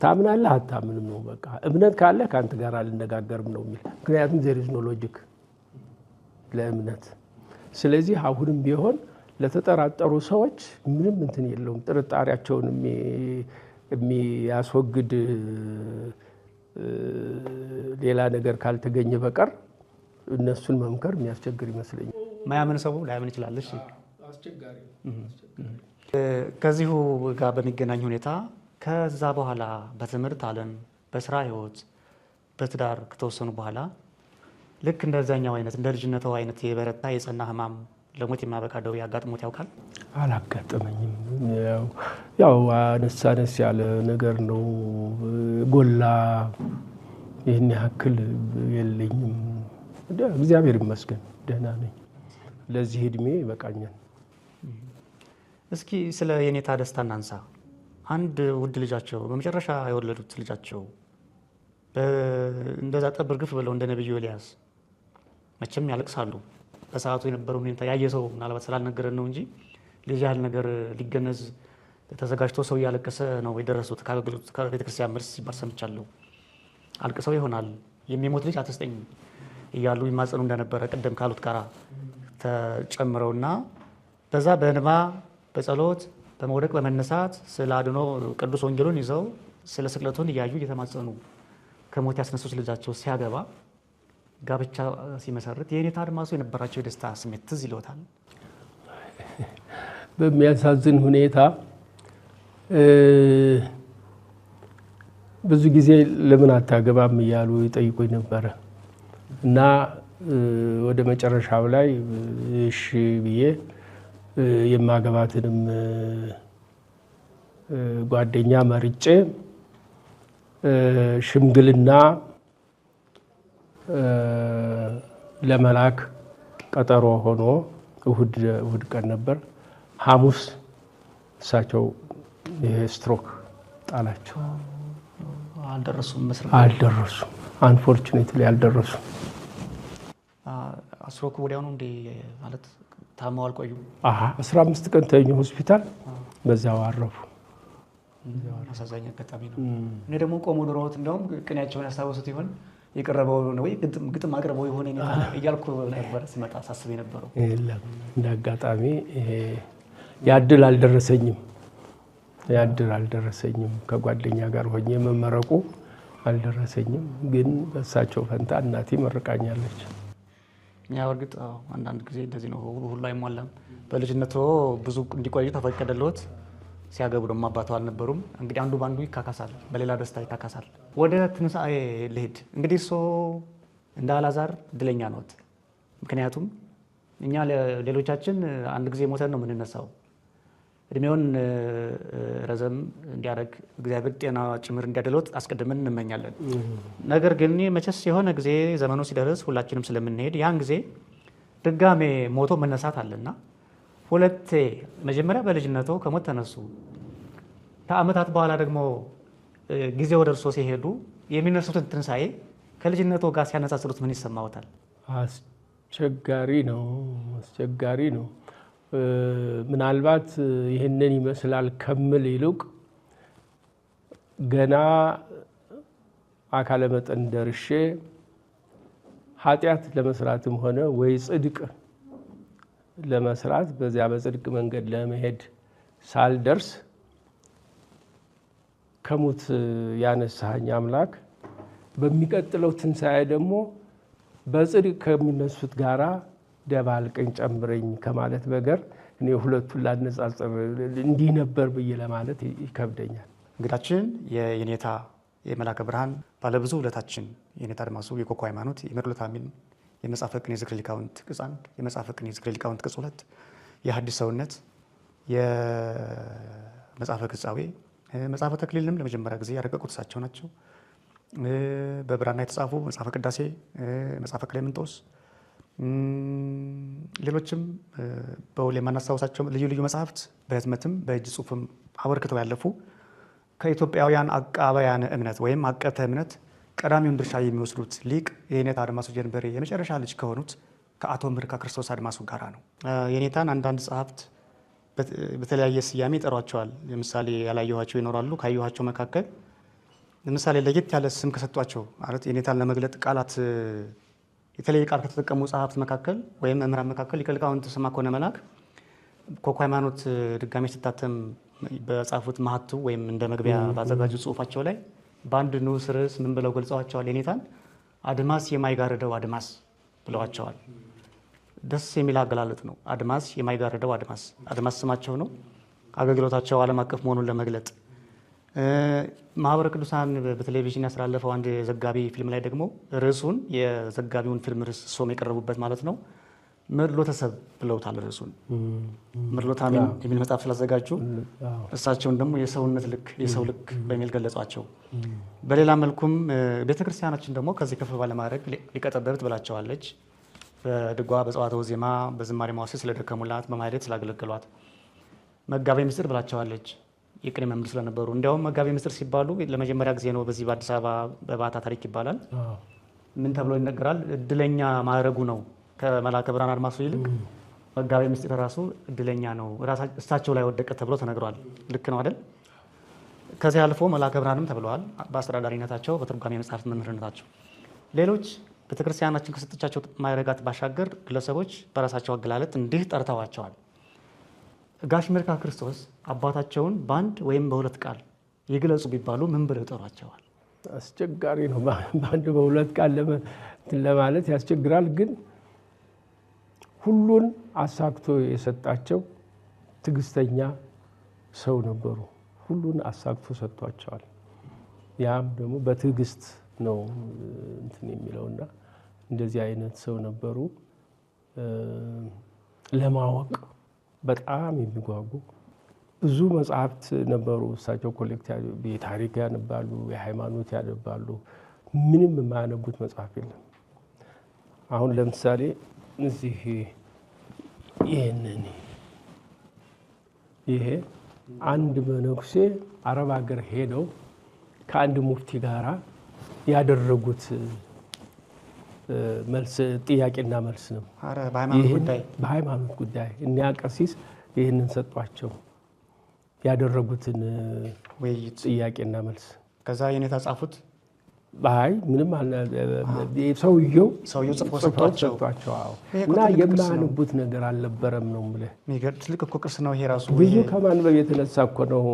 S1: ታምናለህ አታምንም ነው በቃ። እምነት ካለ ከአንተ ጋር አልነጋገርም ነው የሚል። ምክንያቱም ዜር ኢዝ ኖ ሎጂክ ለእምነት። ስለዚህ አሁንም ቢሆን ለተጠራጠሩ ሰዎች ምንም እንትን የለውም። ጥርጣሬያቸውን የሚያስወግድ ሌላ ነገር ካልተገኘ በቀር እነሱን መምከር የሚያስቸግር ይመስለኛል።
S2: ማያምን ሰው ላያምን ይችላል። እሺ፣ ከዚሁ ጋር በሚገናኝ ሁኔታ ከዛ በኋላ በትምህርት ዓለም በስራ ህይወት በትዳር ከተወሰኑ በኋላ ልክ እንደዛኛው አይነት እንደ ልጅነተው አይነት የበረታ የጸና ህማም ለሞት የማበቃ ደዌ አጋጥሞት ያውቃል?
S1: አላጋጠመኝም። ያው አነስ ያለ ነገር ነው። ጎላ ይህን ያክል የለኝም። እግዚአብሔር ይመስገን ደህና ነኝ። ለዚህ እድሜ ይበቃኛል።
S2: እስኪ ስለ የኔታ ደስታ እናንሳ። አንድ ውድ ልጃቸው በመጨረሻ የወለዱት ልጃቸው እንደዛ ጠብ እርግፍ ብለው እንደ ነብዩ ኤልያስ መቼም ያለቅሳሉ። በሰዓቱ የነበረው ሁኔታ ያየ ሰው ምናልባት ስላልነገረን ነው እንጂ ልጅ ያህል ነገር ሊገነዝ ተዘጋጅቶ ሰው እያለቀሰ ነው የደረሱት። ከቤተክርስቲያን መልስ ሲባል ሰምቻለሁ። አልቅሰው ይሆናል የሚሞት ልጅ አትስጠኝ እያሉ ይማጸኑ እንደነበረ ቅድም ካሉት ጋራ ተጨምረውና በዛ በእንባ በጸሎት በመውደቅ በመነሳት ስለ አድኖ ቅዱስ ወንጌሉን ይዘው ስለ ስቅለቱን እያዩ እየተማጸኑ ከሞት ያስነሱት ልጃቸው ሲያገባ ጋብቻ ሲመሰርት የኔታ አድማሱ የነበራቸው የደስታ ስሜት ትዝ ይለዎታል?
S1: በሚያሳዝን ሁኔታ ብዙ ጊዜ ለምን አታገባም እያሉ ይጠይቁኝ ነበረ እና ወደ መጨረሻው ላይ እሺ ብዬ የማገባትንም ጓደኛ መርጬ ሽምግልና ለመላክ ቀጠሮ ሆኖ እሁድ ቀን ነበር። ሐሙስ እሳቸው ስትሮክ ጣላቸው። አልደረሱም። አንፎርቹኔትሊ አልደረሱም።
S2: ስትሮክ ወዲያው ነው እንዴ? ማለት ታመው አልቆዩም?
S1: 15 ቀን ተኙ ሆስፒታል፣ በዛው አረፉ።
S2: አሳዛኝ አጋጣሚ ነው። እኔ ደግሞ ቆሞ ኑሮት እንደውም ቅኔያቸውን ያስታወሱት ይሆን የቀረበው ነው ወይ ግጥም አቅርበው የሆነ እያልኩ ነበር ስመጣ ሳስብ የነበረው።
S1: የለም እንደ አጋጣሚ ያድል አልደረሰኝም። ከጓደኛ ጋር ሆኜ መመረቁ አልደረሰኝም። ግን በእሳቸው ፈንታ እናቴ መርቃኛለች።
S2: ያው እርግጥ አንዳንድ ጊዜ እንደዚህ ነው፣ ሁሉ አይሟላም። በልጅነቱ ብዙ እንዲቆዩ ተፈቀደልዎት፣ ሲያገቡ ደግሞ አባቱ አልነበሩም። እንግዲህ አንዱ ባንዱ ይካካሳል፣ በሌላ ደስታ ይካካሳል። ወደ ትንሣኤ ልሄድ። እንግዲህ እርሶ እንደ አልዓዛር እድለኛ ነዎት። ምክንያቱም እኛ ሌሎቻችን አንድ ጊዜ ሞተን ነው የምንነሳው። እድሜውን ረዘም እንዲያደርግ እግዚአብሔር ጤና ጭምር እንዲያደሎት አስቀድመን እንመኛለን። ነገር ግን መቼስ የሆነ ጊዜ ዘመኑ ሲደርስ ሁላችንም ስለምንሄድ ያን ጊዜ ድጋሜ ሞቶ መነሳት አለና ሁለቴ መጀመሪያ በልጅነቶ ከሞት ተነሱ፣ ከዓመታት በኋላ ደግሞ ጊዜው ደርሶ ሲሄዱ የሚነሱትን ትንሣኤ ከልጅነቶ ጋር ሲያነጻጽሩት ምን ይሰማዎታል?
S1: አስቸጋሪ ነው። ምናልባት ይህንን ይመስላል ከምል ይልቅ ገና አካለ መጠን ደርሼ ኃጢአት ለመስራትም ሆነ ወይ ጽድቅ ለመስራት በዚያ በጽድቅ መንገድ ለመሄድ ሳልደርስ ከሙት ያነሳኝ አምላክ በሚቀጥለው ትንሣኤ ደግሞ በጽድቅ ከሚነሱት ጋራ ደባልቀኝ ጨምረኝ ከማለት በቀር እኔ ሁለቱን ላነጻጽር እንዲህ ነበር ብዬ ለማለት ይከብደኛል።
S2: እንግዳችን የኔታ የመላከ ብርሃን ባለብዙ ውለታችን የኔታ አድማሱ የኮከብ ሃይማኖት የመርሎት አሚን የመጽሐፈ ቅኔ ዝክረ ሊቃውንት ቅጽ 1 የመጽሐፈ ቅኔ ዝክረ ሊቃውንት ቅጽ 2 የሐዲስ ሰውነት የመጽሐፈ ቅጻዌ መጽሐፈ ተክሊልንም ለመጀመሪያ ጊዜ ያረቀቁት እሳቸው ናቸው። በብራና የተጻፉ መጽሐፈ ቅዳሴ፣ መጽሐፈ ክሌምንጦስ፣ ሌሎችም በውል የማናስታውሳቸው ልዩ ልዩ መጽሐፍት በህትመትም በእጅ ጽሑፍም አበርክተው ያለፉ ከኢትዮጵያውያን አቃባያን እምነት ወይም አቀብተ እምነት ቀዳሚውን ድርሻ የሚወስዱት ሊቅ የኔታ አድማሱ ጀንበሬ የመጨረሻ ልጅ ከሆኑት ከአቶ ምርካ ክርስቶስ አድማሱ ጋራ ነው። የኔታን አንዳንድ ጸሐፍት በተለያየ ስያሜ ይጠሯቸዋል። ለምሳሌ ያላየኋቸው ይኖራሉ። ካየኋቸው መካከል ለምሳሌ ለየት ያለ ስም ከሰጧቸው ማለት የኔታን ለመግለጥ ቃላት የተለየ ቃል ከተጠቀሙ ጸሐፍት መካከል ወይም መምህራን መካከል ሊቀ ሊቃውንት ስምዐኮነ መላክ ኮከብ ሃይማኖት ድጋሜ ሲታተም በጻፉት ማህቱ ወይም እንደ መግቢያ ባዘጋጁ ጽሑፋቸው ላይ በአንድ ንዑስ ርዕስ ምን ብለው ገልጸዋቸዋል? የኔታን አድማስ የማይጋርደው አድማስ ብለዋቸዋል። ደስ የሚል አገላለጥ ነው። አድማስ የማይጋርደው አድማስ ስማቸው ነው። አገልግሎታቸው ዓለም አቀፍ መሆኑን ለመግለጥ ማህበረ ቅዱሳን በቴሌቪዥን ያስተላለፈው አንድ ዘጋቢ ፊልም ላይ ደግሞ ርዕሱን የዘጋቢውን ፊልም ርዕስ ሶም የቀረቡበት ማለት ነው መርሎተ ሰብ ብለውታል። ርዕሱን መርሎተ አሚን የሚል መጽሐፍ ስላዘጋጁ እሳቸውን ደግሞ የሰው ልክ በሚል ገለጿቸው። በሌላ መልኩም ቤተክርስቲያናችን ደግሞ ከዚህ ከፍ ባለ ማድረግ ሊቀ ጠበብት ብላቸዋለች። በድጓ በጸዋትወ ዜማ በዝማሬ መዋሥዕት ስለደከሙላት በማኅሌት ስላገለገሏት መጋቤ ምስጢር ብላቸዋለች። የቅኔ መምህር ስለነበሩ እንዲያውም መጋቤ ምስጢር ሲባሉ ለመጀመሪያ ጊዜ ነው በዚህ በአዲስ አበባ በባታ ታሪክ ይባላል። ምን ተብሎ ይነገራል? እድለኛ ማዕረጉ ነው። ከመላከ ብርሃን አድማሱ ይልቅ መጋቤ ምስጢር ራሱ እድለኛ ነው፣ እሳቸው ላይ ወደቀ ተብሎ ተነግሯል። ልክ ነው አይደል? ከዚህ አልፎ መላከ ብርሃንም ተብለዋል በአስተዳዳሪነታቸው፣ በትርጓሜ መጽሐፍት መምህርነታቸው። ሌሎች ቤተክርስቲያናችን ከሰጠቻቸው ማዕረጋት ባሻገር ግለሰቦች በራሳቸው አገላለጥ እንዲህ ጠርተዋቸዋል። ጋሽ ምርካ ክርስቶስ አባታቸውን በአንድ ወይም በሁለት ቃል ይግለጹ ቢባሉ ምን ብለው ይጠሯቸዋል?
S1: አስቸጋሪ ነው። በአንድ በሁለት ቃል ለማለት ያስቸግራል። ግን ሁሉን አሳክቶ የሰጣቸው ትዕግስተኛ ሰው ነበሩ። ሁሉን አሳክቶ ሰጥቷቸዋል። ያም ደግሞ በትዕግስት ነው እንትን የሚለውና እንደዚህ አይነት ሰው ነበሩ። ለማወቅ በጣም የሚጓጉ ብዙ መጽሐፍት ነበሩ። እሳቸው ኮሌክት የታሪክ ያነባሉ፣ የሃይማኖት ያነባሉ። ምንም የማያነቡት መጽሐፍ የለም። አሁን ለምሳሌ እዚህ ይሄ አንድ መነኩሴ አረብ ሀገር ሄደው ከአንድ ሙፍቲ ጋራ ያደረጉት መልስ ጥያቄና መልስ ነው። በሃይማኖት ጉዳይ እኒያ ቀሲስ ይህንን ሰጧቸው ያደረጉትን ጥያቄና መልስ።
S2: ከዛ የኔታ ጻፉት።
S1: አይ ምንም ሰውየው
S2: ጽፎ ሰጥቷቸው
S1: እና የማያነቡት ነገር አልነበረም ነው የምልህ።
S2: ትልቅ እኮ ቅርስ ነው ይሄ ራሱ።
S1: ብዙ ከማንበብ የተነሳ እኮ ነው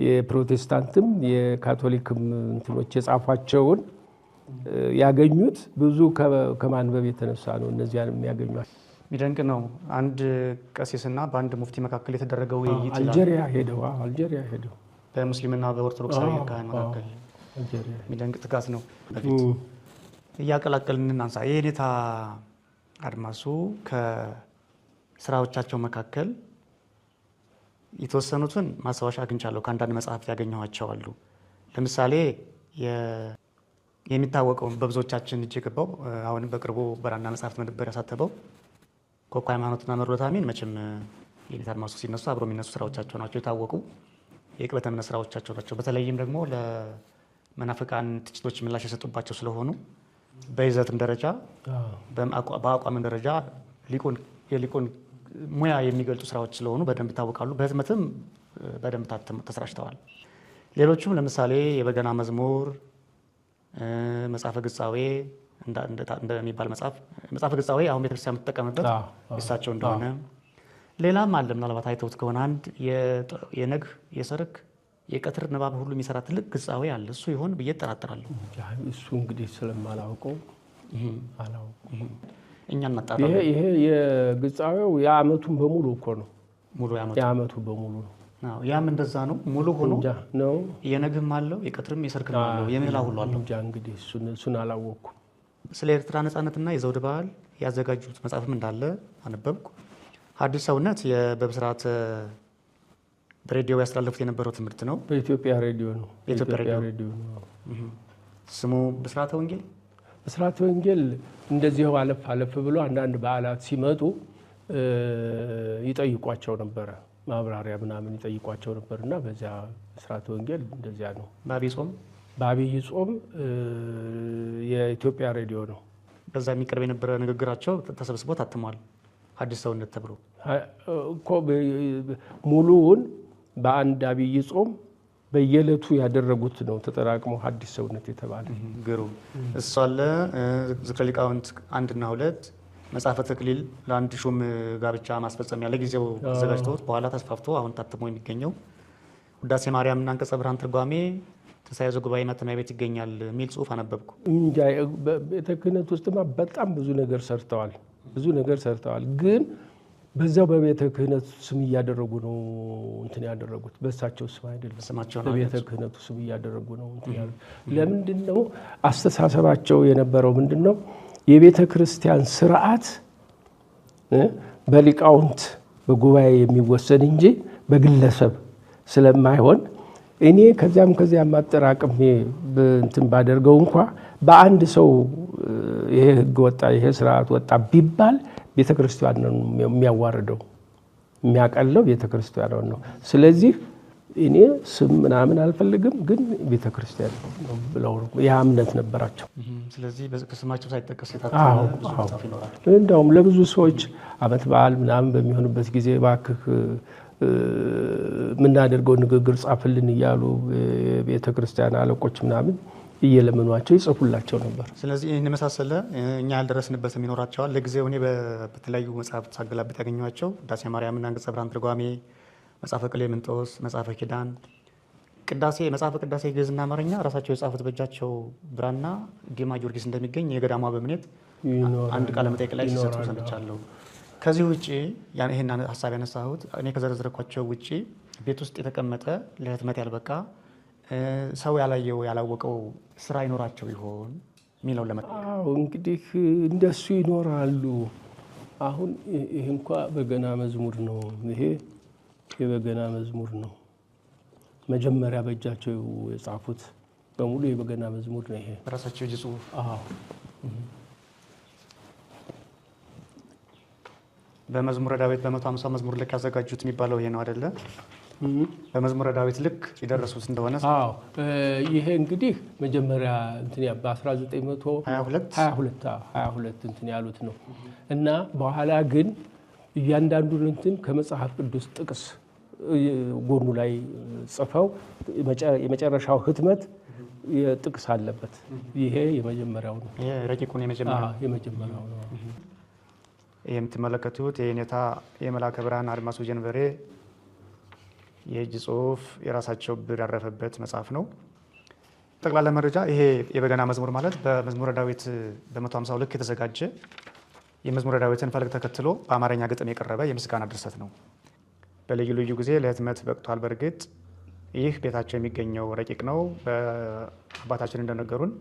S1: የፕሮቴስታንትም የካቶሊክም እንትኖች የጻፏቸውን ያገኙት ብዙ ከማንበብ የተነሳ ነው እነዚያን የሚያገኟት።
S2: የሚደንቅ ነው። አንድ ቀሲስና በአንድ ሙፍቲ መካከል የተደረገው ውይይት
S1: አልጄሪያ ሄደው
S2: በሙስሊምና በኦርቶዶክሳዊ ካህን መካከል የሚደንቅ ትጋት ነው። በፊት እያቀላቀልን እናንሳ። የኔታ አድማሱ ከስራዎቻቸው መካከል የተወሰኑትን ማስታወሻ አግኝቻለሁ። ከአንዳንድ መጽሐፍት ያገኘኋቸው አሉ። ለምሳሌ የሚታወቀው በብዙዎቻችን እጅ የገባው አሁንም በቅርቡ በራና መጽሐፍት መደብር ያሳተበው ኮከብ ሃይማኖትና መርዶት አሚን መቼም የኔታ አድማሱ ሲነሱ አብሮ የሚነሱ ስራዎቻቸው ናቸው። የታወቁ የቅበተ እምነት ስራዎቻቸው ናቸው። በተለይም ደግሞ ለመናፍቃን ትችቶች ምላሽ የሰጡባቸው ስለሆኑ በይዘትም ደረጃ በአቋምም ደረጃ የሊቁን ሙያ የሚገልጹ ስራዎች ስለሆኑ በደንብ ይታወቃሉ። በህትመትም በደንብ ተሰራጭተዋል። ሌሎቹም ለምሳሌ የበገና መዝሙር፣ መጽሐፈ ግጻዌ እንደሚባል መጽሐፈ ግጻዌ አሁን ቤተክርስቲያን የምትጠቀምበት እሳቸው እንደሆነ፣ ሌላም አለ። ምናልባት አይተውት ከሆነ አንድ የነግህ የሰርክ የቀትር ንባብ ሁሉ የሚሰራ ትልቅ ግጻዌ አለ። እሱ ይሆን ብዬ እጠራጠራለሁ።
S1: እሱ እንግዲህ ስለማላውቀው አላውቅም።
S2: እኛን መጣጣው
S1: ይሄ የግጻዌው የዓመቱን በሙሉ እኮ ነው።
S2: ሙሉ
S1: የዓመቱ በሙሉ ነው።
S2: ያም እንደዛ ነው። ሙሉ ሆኖ
S1: ነው።
S2: የነግህም አለው የቀትርም የሰርክም አለው የምህላ ሁሉ አለው።
S1: እንግዲህ እሱን አላወቅኩም።
S2: ስለ ኤርትራ ነጻነትና የዘውድ በዓል ያዘጋጁት መጽሐፍም እንዳለ አነበብኩ። ሐዲስ ሰውነት በብስራት በሬዲዮ ያስተላለፉት የነበረው ትምህርት ነው።
S1: በኢትዮጵያ ሬዲዮ ነው።
S2: ስሙ ብስራተ ወንጌል።
S1: ብስራተ ወንጌል እንደዚሁ አለፍ ብሎ አንዳንድ በዓላት ሲመጡ ይጠይቋቸው ነበረ። ማብራሪያ ምናምን ይጠይቋቸው ነበር እና በዚያ ብስራተ ወንጌል እንደዚያ ነው። በአብይ ጾም የኢትዮጵያ ሬዲዮ ነው።
S2: በዛ የሚቀርብ የነበረ ንግግራቸው ተሰብስቦ ታትሟል። ሐዲስ ሰውነት ተብሎ
S1: እኮ ሙሉውን በአንድ አብይ ጾም በየዕለቱ ያደረጉት ነው ተጠራቅሞ ሐዲስ ሰውነት የተባለ።
S2: ግሩም እሱ አለ። ዝክረ ሊቃውንት 1 እና 2፣ መጽሐፈ ተክሊል ለአንድ ሹም ጋብቻ ማስፈጸሚያ ለጊዜው አዘጋጅተውት በኋላ ተስፋፍቶ አሁን ታትሞ የሚገኘው፣ ውዳሴ ማርያምና አንቀጸ ብርሃን ትርጓሜ ትንሣኤ ዘጉባኤ ማተሚያ ቤት ይገኛል የሚል ጽሑፍ አነበብኩ።
S1: ቤተ ክህነት ውስጥማ በጣም ብዙ ነገር ሰርተዋል። ግን በዛው በቤተ ክህነቱ ስም እያደረጉ ነው እንትን ያደረጉት። በእሳቸው ስም አይደለም፣ በቤተ ክህነቱ ስም እያደረጉ ነው እንትን ያደረጉት። ለምንድን ነው አስተሳሰባቸው የነበረው? ምንድን ነው የቤተ ክርስቲያን ስርዓት በሊቃውንት በጉባኤ የሚወሰን እንጂ በግለሰብ ስለማይሆን እኔ ከዚያም አጠራቅሜ እንትን ባደርገው እንኳ በአንድ ሰው ይሄ ህግ ወጣ ይሄ ስርዓት ወጣ ቢባል ቤተ ክርስቲያን ነው የሚያዋርደው፣ የሚያቀለው ቤተ ክርስቲያን ነው። ስለዚህ እኔ ስም ምናምን አልፈልግም፣ ግን ቤተ ክርስቲያን ነው ብለው ያ እምነት ነበራቸው።
S2: ስለዚህ በስማቸው ሳይጠቀስ ይኖራል።
S1: እንደውም ለብዙ ሰዎች ዓመት በዓል ምናምን በሚሆንበት ጊዜ እባክህ የምናደርገው ንግግር ጻፍልን እያሉ የቤተ ክርስቲያን አለቆች ምናምን እየለመኗቸው ይጽፉላቸው ነበር።
S2: ስለዚህ ይህን የመሳሰለ እኛ ያልደረስንበትም ይኖራቸዋል። ለጊዜው እኔ በተለያዩ መጽሐፍት ሳገላብጥ ያገኘኋቸው ውዳሴ ማርያምና አንቀጸ ብርሃን ትርጓሜ፣ መጽሐፈ ቅሌምንጦስ፣ መጽሐፈ ኪዳን፣ መጽሐፈ ቅዳሴ ግዕዝና አማርኛ ራሳቸው የጻፉት በእጃቸው ብራና ዲማ ጊዮርጊስ እንደሚገኝ የገዳሟ በምኔት አንድ ቃለ መጠይቅ ላይ ሲሰጡ ሰምቻለሁ። ከዚህ ውጭ ይህን ሀሳብ ያነሳሁት እኔ ከዘረዘርኳቸው ውጭ ቤት ውስጥ የተቀመጠ ለህትመት ያልበቃ ሰው ያላየው ያላወቀው ስራ ይኖራቸው ይሆን የሚለው
S1: አዎ እንግዲህ እንደሱ ይኖራሉ። አሁን ይሄ እንኳ በገና መዝሙር ነው። ይሄ የበገና መዝሙር ነው። መጀመሪያ በእጃቸው የጻፉት በሙሉ የበገና መዝሙር ነው። ይሄ
S2: ራሳቸው እጅ ጽሁፍ።
S1: አዎ
S2: በመዝሙረ ዳዊት በ150 መዝሙር ልክ ያዘጋጁት የሚባለው ይሄ ነው አይደለ? በመዝሙረ ዳዊት ልክ የደረሱት እንደሆነ።
S1: አዎ ይሄ እንግዲህ መጀመሪያ እንትን በ1922 እንትን ያሉት ነው እና በኋላ ግን እያንዳንዱን እንትን ከመጽሐፍ ቅዱስ ጥቅስ ጎኑ ላይ ጽፈው የመጨረሻው ህትመት የጥቅስ አለበት። ይሄ የመጀመሪያው ነው።
S2: ይሄ ረቂቁን
S1: የመጀመሪያው ነው።
S2: ይሄ የምትመለከቱት የኔታ የመላከ ብርሃን አድማሱ ጀንበሬ የእጅ ጽሁፍ የራሳቸው ብዕር ያረፈበት መጽሐፍ ነው። ጠቅላላ መረጃ ይሄ የበገና መዝሙር ማለት በመዝሙረ ዳዊት በ150 ልክ የተዘጋጀ የመዝሙረ ዳዊትን ፈለግ ተከትሎ በአማርኛ ግጥም የቀረበ የምስጋና ድርሰት ነው። በልዩ ልዩ ጊዜ ለህትመት በቅቷል። በእርግጥ ይህ ቤታቸው የሚገኘው ረቂቅ ነው። በአባታችን እንደነገሩን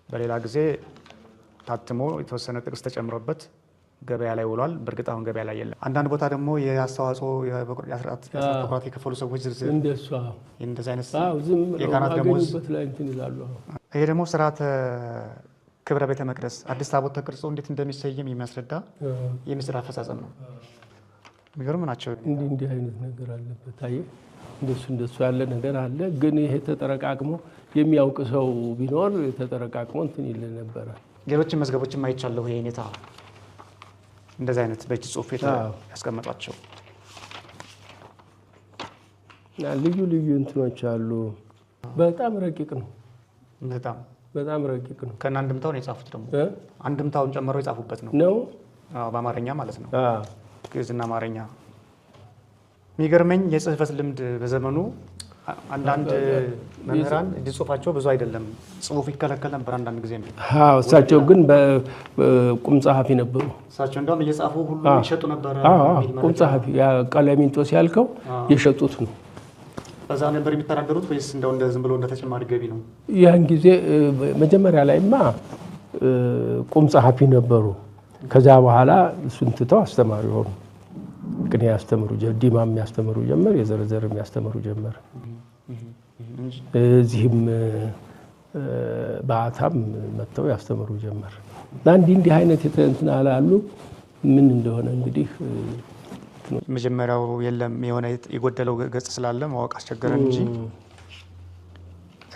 S2: በሌላ ጊዜ ታትሞ የተወሰነ ጥቅስ ተጨምሮበት ገበያ ላይ ውሏል። በእርግጥ አሁን ገበያ ላይ የለም። አንዳንድ ቦታ ደግሞ የአስተዋጽኦ የአስራት በኩራት የከፈሉ ሰዎች ዝርዝር
S1: እንደሱ
S2: እንደዚህ አይነት
S1: የካህናት ደሞዝ ላይ እንትን ይላሉ።
S2: ይሄ ደግሞ ስርዓተ ክብረ ቤተ መቅደስ አዲስ ታቦት ተቀርጾ እንዴት እንደሚሰየም የሚያስረዳ የምስጢር አፈጻጸም ነው። የሚገርም ናቸው።
S1: እንዲህ አይነት ነገር አለበት። አየህ እንደሱ ያለ ነገር አለ። ግን ይሄ ተጠረቃቅሞ የሚያውቅ ሰው ቢኖር ተጠረቃቅሞ እንትን ይል ነበረ።
S2: ሌሎችን መዝገቦችም አይቻለሁ። ይሄ ኔታ እንደዚህ አይነት በእጅ ጽሁፍ ያስቀመጧቸው
S1: ልዩ ልዩ እንትኖች አሉ። በጣም ረቂቅ ነው። በጣም ረቂቅ ነው።
S2: ከና አንድምታውን የጻፉት ደግሞ አንድምታውን ጨምረው የጻፉበት ነው። በአማርኛ ማለት ነው። ግዕዝና አማርኛ። የሚገርመኝ የጽህፈት ልምድ በዘመኑ አንዳንድ መምህራን እጅ ጽሁፋቸው ብዙ አይደለም፣ ጽሁፍ ይከለከል ነበር አንዳንድ ጊዜ።
S1: እሳቸው ግን በቁም ጸሐፊ ነበሩ።
S2: እሳቸው እንደውም እየጻፉ ሁሉ ይሸጡ ነበር።
S1: ቁም ጸሐፊ ቀለሚንጦስ ያልከው የሸጡት ነው።
S2: በዛ ነበር የሚተዳደሩት ወይስ እንደው ዝም ብሎ እንደ ተጨማሪ ገቢ ነው?
S1: ያን ጊዜ መጀመሪያ ላይማ ቁም ጸሐፊ ነበሩ። ከዛ በኋላ እሱን ትተው አስተማሪ ሆኑ። ቅኔ ያስተምሩ ዲማ የሚያስተምሩ ጀመር። የዘረዘር የሚያስተምሩ ጀመር። እዚህም በአታም መጥተው ያስተምሩ ጀመር። እንዲህ አይነት እንትን አላሉ። ምን እንደሆነ እንግዲህ
S2: መጀመሪያው የለም የሆነ የጎደለው ገጽ ስላለ ማወቅ አስቸገረን እንጂ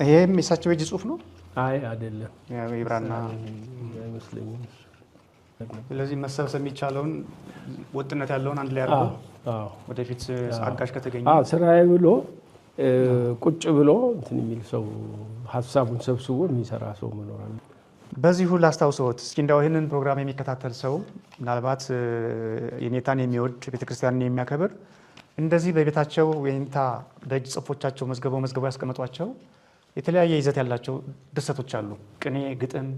S2: ይሄም የሳቸው የእጅ ጽሁፍ ነው።
S1: አይ አይደለም፣
S2: የብራና
S1: አይመስለኝም።
S2: ስለዚህ መሰብሰብ የሚቻለውን ወጥነት ያለውን አንድ ላይ አድርጎ ወደፊት አጋዥ ከተገኘ
S1: ስራዬ ብሎ ቁጭ ብሎ እንትን የሚል ሰው ሀሳቡን ሰብስቦ የሚሰራ ሰው መኖር አለ።
S2: በዚሁ ላስታውሰዎት እስኪ እንዳው ይህንን ፕሮግራም የሚከታተል ሰው ምናልባት የኔታን የሚወድ ቤተክርስቲያንን የሚያከብር እንደዚህ በቤታቸው የኔታ በእጅ ጽሁፎቻቸው መዝገበው ያስቀመጧቸው የተለያየ ይዘት ያላቸው ድርሰቶች አሉ። ቅኔ፣ ግጥም።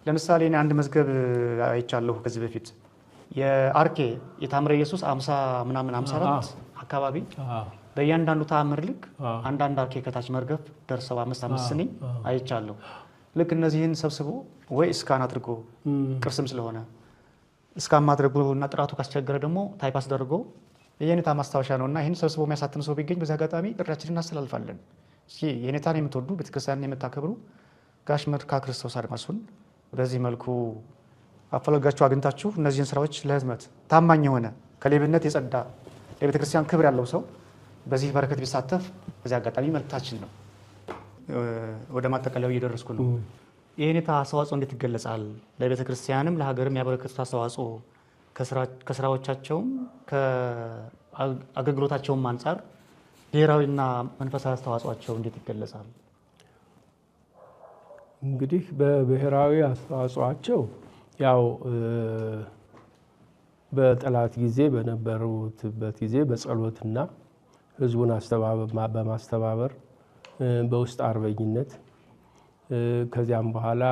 S2: ለምሳሌ እኔ አንድ መዝገብ አይቻለሁ ከዚህ በፊት የአርኬ የታምረ ኢየሱስ 54 አካባቢ በእያንዳንዱ ተአምር ልክ አንዳንድ አርኬ ከታች መርገፍ ደርሰው 5 ስንኝ አይቻለሁ። ልክ እነዚህን ሰብስቦ ወይ እስካን አድርጎ ቅርስም ስለሆነ እስካን ማድረጉ እና ጥራቱ ካስቸገረ ደግሞ ታይፕ አስደርጎ የኔታ ማስታወሻ ነውና ይህን ሰብስቦ የሚያሳትም ሰው ቢገኝ በዚህ አጋጣሚ ጥሪያችንን እናስተላልፋለን። እስኪ የኔታን የምትወዱ ቤተክርስቲያንን የምታከብሩ ጋሽ መርካ ክርስቶስ አድማሱን በዚህ መልኩ አፈለጋችሁ አግኝታችሁ እነዚህን ስራዎች ለህትመት ታማኝ የሆነ ከሌብነት የጸዳ ለቤተክርስቲያን ክብር ያለው ሰው በዚህ በረከት ቢሳተፍ በዚህ አጋጣሚ መልእክታችን ነው። ወደ ማጠቃለያው እየደረስኩ ነው። የኔታ አስተዋጽኦ እንዴት ይገለጻል? ለቤተክርስቲያንም ለሀገርም ያበረከቱት አስተዋጽኦ ከስራዎቻቸውም ከአገልግሎታቸውም አንጻር ብሔራዊና መንፈሳዊ አስተዋጽኦቸው እንዴት ይገለጻል?
S1: እንግዲህ በብሔራዊ አስተዋጽኦቸው ያው በጠላት ጊዜ በነበሩበት ጊዜ በጸሎትና ህዝቡን በማስተባበር በውስጥ አርበኝነት ከዚያም በኋላ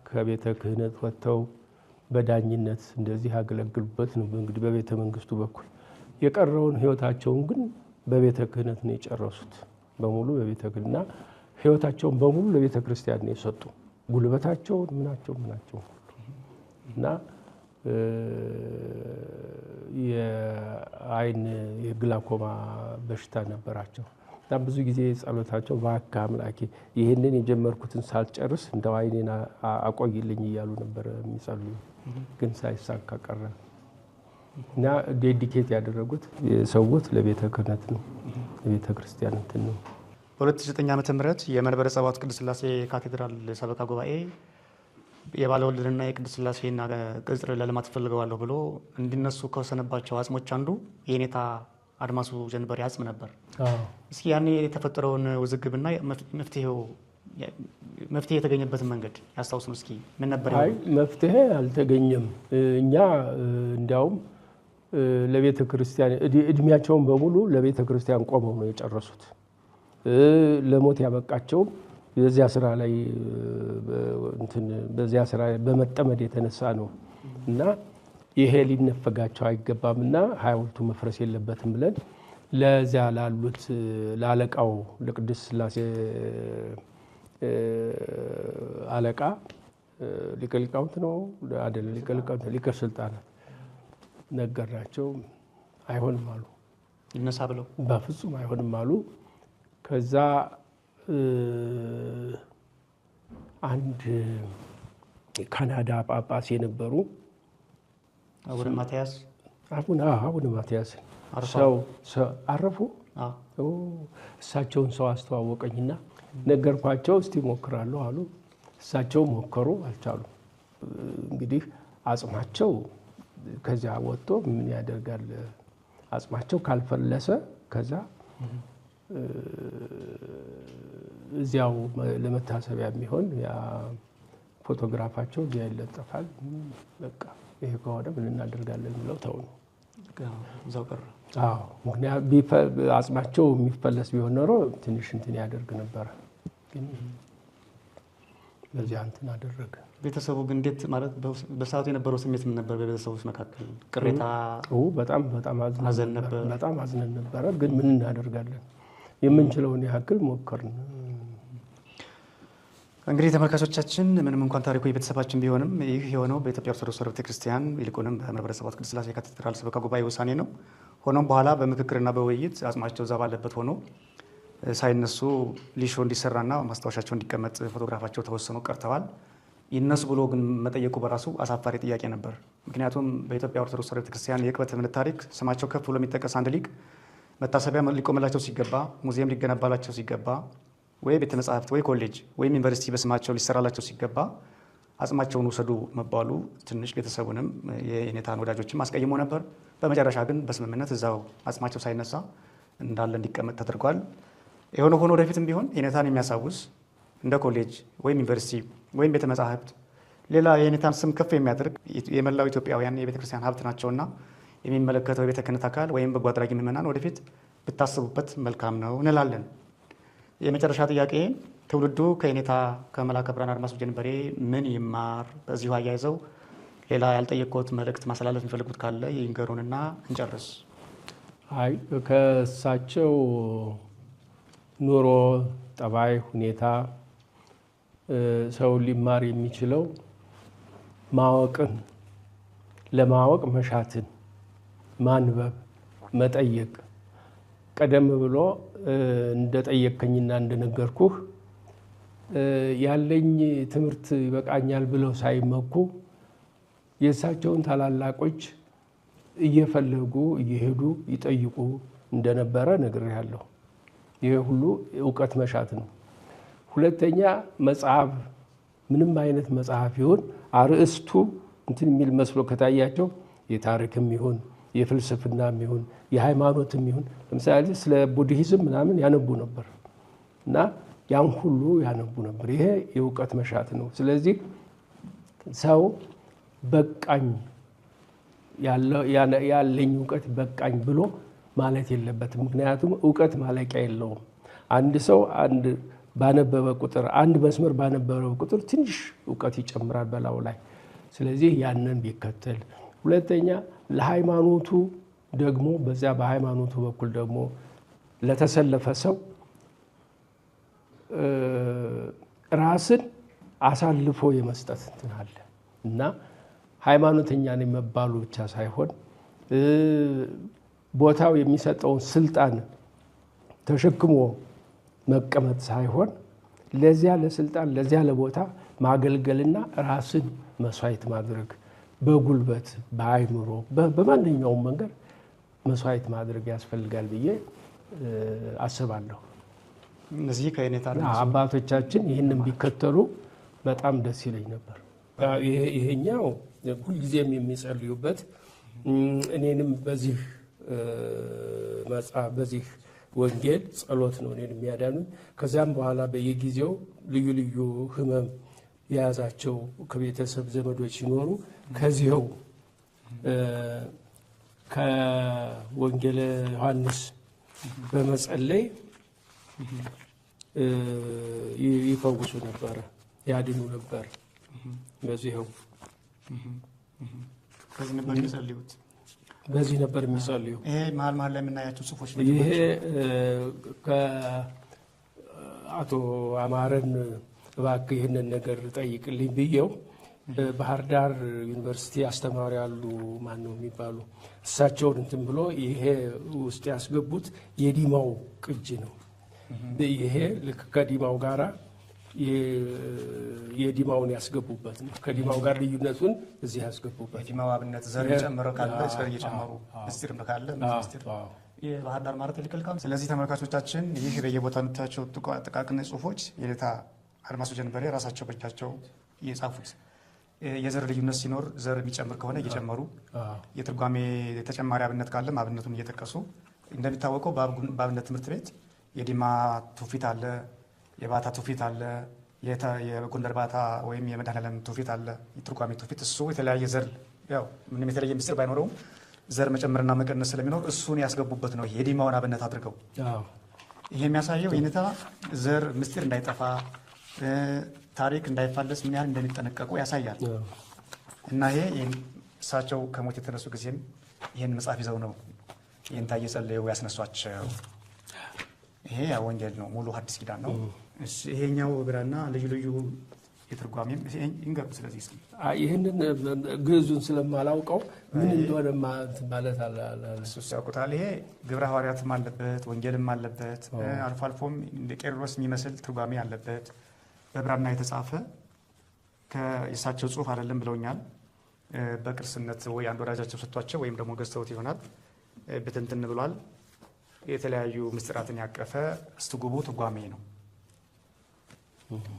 S1: ከቤተ ክህነት ወጥተው በዳኝነት እንደዚህ ያገለግሉበት ነው። እንግዲህ በቤተ መንግስቱ በኩል የቀረውን ህይወታቸውን ግን በቤተ ክህነት ነው የጨረሱት። በሙሉ በቤተ ክህነትና ህይወታቸውን በሙሉ ለቤተ ክርስቲያን ነው የሰጡ። ጉልበታቸውን ምናቸው እና የአይን የግላኮማ በሽታ ነበራቸው። እና ብዙ ጊዜ ጸሎታቸው እባክህ አምላኬ ይህንን የጀመርኩትን ሳልጨርስ እንደው አይኔን አቆይልኝ እያሉ ነበር የሚጸልዩ። ግን ሳይሳካ ቀረ እና ዴዲኬት ያደረጉት የሰውት ለቤተ ክህነት ነው፣ ለቤተ ክርስቲያን እንትን ነው።
S2: በ2009 ዓመተ ምህረት የመንበረ ጸባዖት ቅድስት ሥላሴ ካቴድራል ሰበካ ጉባኤ የባለወልድና የቅድስት ሥላሴና ቅጽር ለልማት ፈልገዋለሁ ብሎ እንዲነሱ ከወሰነባቸው አጽሞች አንዱ የኔታ አድማሱ ጀንበሬ አጽም ነበር። እስኪ ያኔ የተፈጠረውን ውዝግብና መፍትሄ የተገኘበትን መንገድ ያስታውሱን እስኪ። ምን ነበር?
S1: አይ መፍትሄ አልተገኘም። እኛ እንዲያውም ለቤተ ክርስቲያን እድሜያቸውን በሙሉ ለቤተ ክርስቲያን ቆመው ነው የጨረሱት። ለሞት ያበቃቸው በዚያ ስራ ላይ በዚያ ስራ በመጠመድ የተነሳ ነው እና ይሄ ሊነፈጋቸው አይገባምና ሐውልቱ መፍረስ የለበትም ብለን ለዚያ ላሉት ለአለቃው ለቅድስት ሥላሴ አለቃ ሊቀ ሊቃውንት ነው አይደል? ሊቀ ሊቃውንት ሊቀ ስልጣናት ነገርናቸው። አይሆንም አሉ።
S2: ይነሳ ብለው
S1: በፍጹም አይሆንም አሉ። ከዛ አንድ ካናዳ ጳጳስ የነበሩ
S2: አቡነ ማትያስ
S1: አቡነ ማትያስ ሰው አረፉ። እሳቸውን ሰው አስተዋወቀኝና ነገርኳቸው። እስቲ ሞክራለሁ አሉ። እሳቸው ሞከሩ፣ አልቻሉ። እንግዲህ አጽማቸው ከዚያ ወጥቶ ምን ያደርጋል? አጽማቸው ካልፈለሰ ከዛ እዚያው ለመታሰቢያ የሚሆን ያ ፎቶግራፋቸው እዚያ ይለጠፋል። በቃ ይሄ ከሆነ ምን እናደርጋለን ብለው ተው ነው
S2: እዛው ቀረ።
S1: አዎ ምክንያት አጽማቸው የሚፈለስ ቢሆን ኖሮ ትንሽ እንትን ያደርግ ነበረ። ግን በዚያ እንትን አደረገ።
S2: ቤተሰቡ ግን እንዴት ማለት በሰዓቱ የነበረው ስሜት ምን ነበር? በቤተሰቦች መካከል ቅሬታ?
S1: በጣም
S2: አዘን ነበር።
S1: በጣም አዝነን ነበረ። ግን ምን እናደርጋለን? የምንችለውን ያክል ሞከርን።
S2: እንግዲህ ተመልካቾቻችን ምንም እንኳን ታሪኩ የቤተሰባችን ቢሆንም ይህ የሆነው በኢትዮጵያ ኦርቶዶክስ ተዋሕዶ ቤተክርስቲያን ይልቁንም በመንበረ ጸባዖት ቅድስት ሥላሴ ካቴድራል ሰበካ ጉባኤ ውሳኔ ነው። ሆኖም በኋላ በምክክርና በውይይት አጽማቸው እዛ ባለበት ሆኖ ሳይነሱ ሊሾ እንዲሰራና ማስታወሻቸው እንዲቀመጥ ፎቶግራፋቸው ተወስኖ ቀርተዋል። ይነሱ ብሎ ግን መጠየቁ በራሱ አሳፋሪ ጥያቄ ነበር። ምክንያቱም በኢትዮጵያ ኦርቶዶክስ ተዋሕዶ ቤተክርስቲያን የቅበት እምነት ታሪክ ስማቸው ከፍ ብሎ የሚጠቀስ አንድ ሊቅ መታሰቢያ ሊቆምላቸው ሲገባ፣ ሙዚየም ሊገነባላቸው ሲገባ፣ ወይ ቤተ መጻሕፍት ወይ ኮሌጅ ወይም ዩኒቨርሲቲ በስማቸው ሊሰራላቸው ሲገባ አጽማቸውን ውሰዱ መባሉ ትንሽ ቤተሰቡንም የኔታን ወዳጆችም አስቀይሞ ነበር። በመጨረሻ ግን በስምምነት እዛው አጽማቸው ሳይነሳ እንዳለ እንዲቀመጥ ተደርጓል። የሆነ ሆኖ ወደፊትም ቢሆን የኔታን የሚያሳውስ እንደ ኮሌጅ ወይም ዩኒቨርሲቲ ወይም ቤተ መጻሕፍት ሌላ የኔታን ስም ከፍ የሚያደርግ የመላው ኢትዮጵያውያን የቤተ ክርስቲያን ሀብት ናቸውና የሚመለከተው የቤተ ክህነት አካል ወይም በጎ አድራጊ ምዕመናን ወደፊት ብታስቡበት መልካም ነው እንላለን። የመጨረሻ ጥያቄ ትውልዱ ከኔታ ከመላከ ብርሃን አድማሱ ጀንበሬ ምን ይማር? በዚሁ አያይዘው ሌላ ያልጠየቅኩት መልእክት ማስተላለፍ የሚፈልጉት ካለ ይንገሩንና እንጨርስ።
S1: አይ ከእሳቸው ኑሮ ጠባይ ሁኔታ ሰው ሊማር የሚችለው ማወቅን፣ ለማወቅ መሻትን፣ ማንበብ፣ መጠየቅ ቀደም ብሎ እንደጠየቅከኝና እንደነገርኩህ ያለኝ ትምህርት ይበቃኛል ብለው ሳይመኩ የእሳቸውን ታላላቆች እየፈለጉ እየሄዱ ይጠይቁ እንደነበረ ነግሬያለሁ። ይሄ ሁሉ እውቀት መሻት ነው። ሁለተኛ መጽሐፍ፣ ምንም አይነት መጽሐፍ ይሁን አርእስቱ እንትን የሚል መስሎ ከታያቸው የታሪክም ይሁን የፍልስፍናም ይሁን የሃይማኖትም ይሁን ለምሳሌ ስለ ቡድሂዝም ምናምን ያነቡ ነበር እና ያን ሁሉ ያነቡ ነበር። ይሄ የእውቀት መሻት ነው። ስለዚህ ሰው በቃኝ ያለኝ እውቀት በቃኝ ብሎ ማለት የለበትም። ምክንያቱም እውቀት ማለቂያ የለውም። አንድ ሰው ባነበበ ቁጥር አንድ መስመር ባነበበ ቁጥር ትንሽ እውቀት ይጨምራል በላዩ ላይ። ስለዚህ ያንን ቢከተል። ሁለተኛ ለሃይማኖቱ ደግሞ በዚያ በሃይማኖቱ በኩል ደግሞ ለተሰለፈ ሰው ራስን አሳልፎ የመስጠት እንትን አለ እና ሃይማኖተኛ ነኝ መባሉ ብቻ ሳይሆን ቦታው የሚሰጠውን ስልጣን ተሸክሞ መቀመጥ ሳይሆን ለዚያ ለስልጣን ለዚያ ለቦታ ማገልገልና ራስን መስዋዕት ማድረግ በጉልበት በአይምሮ በማንኛውም መንገድ መስዋዕት ማድረግ ያስፈልጋል ብዬ አስባለሁ።
S2: እነዚህ ከየኔታ
S1: አባቶቻችን ይህንን ቢከተሉ በጣም ደስ ይለኝ ነበር። ይሄኛው ሁልጊዜም የሚጸልዩበት እኔንም በዚህ መጽሐፍ በዚህ ወንጌል ጸሎት ነው እኔን የሚያዳኑኝ። ከዚያም በኋላ በየጊዜው ልዩ ልዩ ህመም የያዛቸው ከቤተሰብ ዘመዶች ሲኖሩ ከዚህው ከወንጌለ ዮሐንስ በመጸለይ ይፈውሱ ነበረ፣ ያድኑ ነበር። በዚህው
S2: ከዚህ ነበር የሚጸልዩት።
S1: በዚህ ነበር የሚጸልዩ።
S2: ይሄ መሀል መሀል ላይ የምናያቸው ጽሁፎች
S1: ይሄ ከአቶ አማረን እባክህ ይህንን ነገር ጠይቅልኝ ብዬው ባህር ዳር ዩኒቨርሲቲ አስተማሪ ያሉ ማን ነው የሚባሉ እሳቸውን እንትን ብሎ ይሄ ውስጥ ያስገቡት የዲማው ቅጅ ነው። ይሄ ልክ ከዲማው ጋራ የዲማውን ያስገቡበት ነው። ከዲማው ጋር ልዩነቱን እዚህ ያስገቡበት።
S2: የዲማው አብነት ዘር ጨምረው ካለ ዘር እየጨመሩ ምስጢር ካለ ምስጢር የባህር ዳር ማለት ሊከልካም። ስለዚህ ተመልካቾቻችን ይህ በየቦታው የምታያቸው ጥቃቅን ጽሁፎች የኔታ አድማሱ ጀንበሬ ራሳቸው በእጃቸው እየጻፉት የዘር ልዩነት ሲኖር ዘር የሚጨምር ከሆነ እየጨመሩ የትርጓሜ ተጨማሪ አብነት ካለም አብነቱን እየጠቀሱ እንደሚታወቀው በአብነት ትምህርት ቤት የዲማ ትውፊት አለ፣ የባታ ትውፊት አለ፣ የጎንደር ባታ ወይም የመድኃኔዓለም ትውፊት አለ፣ የትርጓሜ ትውፊት። እሱ የተለያየ ዘር ያው ምንም የተለየ ምስጢር ባይኖረውም ዘር መጨመርና መቀነስ ስለሚኖር እሱን ያስገቡበት ነው የዲማውን አብነት አድርገው። ይሄ የሚያሳየው የኔታ ዘር ምስጢር እንዳይጠፋ ታሪክ እንዳይፋለስ ምን ያህል እንደሚጠነቀቁ ያሳያል። እና ይሄ እሳቸው ከሞት የተነሱ ጊዜም ይህን መጽሐፍ ይዘው ነው የኔታ እየጸለዩ ያስነሷቸው። ይሄ ያው ወንጌል ነው፣ ሙሉ ሐዲስ ኪዳን ነው። ይሄኛው ብራና ልዩ ልዩ የትርጓሜም ይንገሩ። ስለዚህ
S1: ይህንን ግዕዙን ስለማላውቀው ምን እንደሆነ ማለት
S2: እሱ ያውቁታል። ይሄ ግብረ ሐዋርያትም አለበት፣ ወንጌልም አለበት፣ አልፎ አልፎም እንደ ቄርሎስ የሚመስል ትርጓሜ አለበት። በብራና የተጻፈ ከእሳቸው ጽሑፍ አይደለም ብለውኛል። በቅርስነት ወይ አንድ ወዳጃቸው ሰጥቷቸው ወይም ደግሞ ገዝተውት ይሆናል። ብትንትን ብሏል። የተለያዩ ምስጢራትን ያቀፈ እስትጉቡ ትርጓሜ ነው።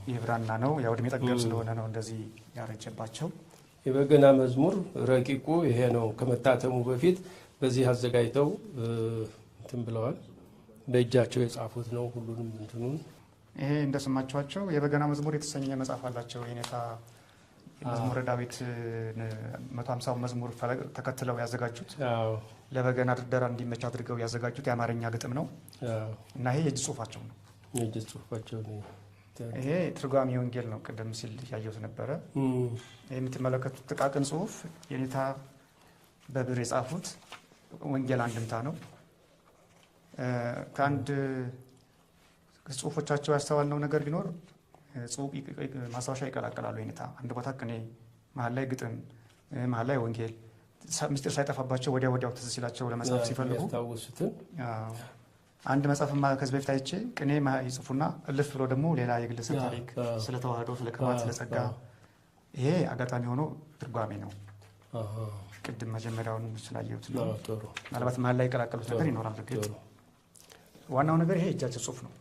S2: ይህ ብራና ነው። ያው ዕድሜ ጠገብ ስለሆነ ነው እንደዚህ ያረጀባቸው።
S1: የበገና መዝሙር ረቂቁ ይሄ ነው። ከመታተሙ በፊት በዚህ አዘጋጅተው እንትን ብለዋል። በእጃቸው የጻፉት ነው ሁሉንም እንትኑን።
S2: ይሄ እንደሰማችኋቸው የበገና መዝሙር የተሰኘ መጽሐፍ አላቸው። የኔታ መዝሙረ ዳዊት 150 መዝሙር ተከትለው ያዘጋጁት ለበገና ድርደራ እንዲመች አድርገው ያዘጋጁት የአማርኛ ግጥም ነው እና ይሄ የእጅ ጽሁፋቸው ነው።
S1: የእጅ ጽሁፋቸው ነው።
S2: ይሄ ትርጓሜ ወንጌል ነው። ቀደም ሲል ያየሁት ነበረ። የምትመለከቱት ጥቃቅን ጽሁፍ የኔታ በብር የጻፉት ወንጌል አንድምታ ነው። ከአንድ ጽሁፎቻቸው ያስተዋልነው ነገር ቢኖር ማስታወሻ ይቀላቀላሉ። የኔታ አንድ ቦታ ቅኔ፣ መሀል ላይ ግጥም፣ መሀል ላይ ወንጌል ምስጢር ሳይጠፋባቸው ወዲያው ትዝ ሲላቸው ለመጻፍ ሲፈልጉ አንድ መጽሐፍ ከዚህ በፊት አይቼ ቅኔ ይጽፉና እልፍ ብሎ ደግሞ ሌላ የግለሰብ ታሪክ ስለ ተዋህዶ፣ ስለ ቅባት፣ ስለ ጸጋ። ይሄ አጋጣሚ ሆኖ ትርጓሜ ነው። ቅድም መጀመሪያውን ስላየሁት ነው። ምናልባት መሀል ላይ የቀላቀሉት ነገር ይኖራል። እርግጥ ዋናው ነገር ይሄ እጃቸው ጽሁፍ ነው።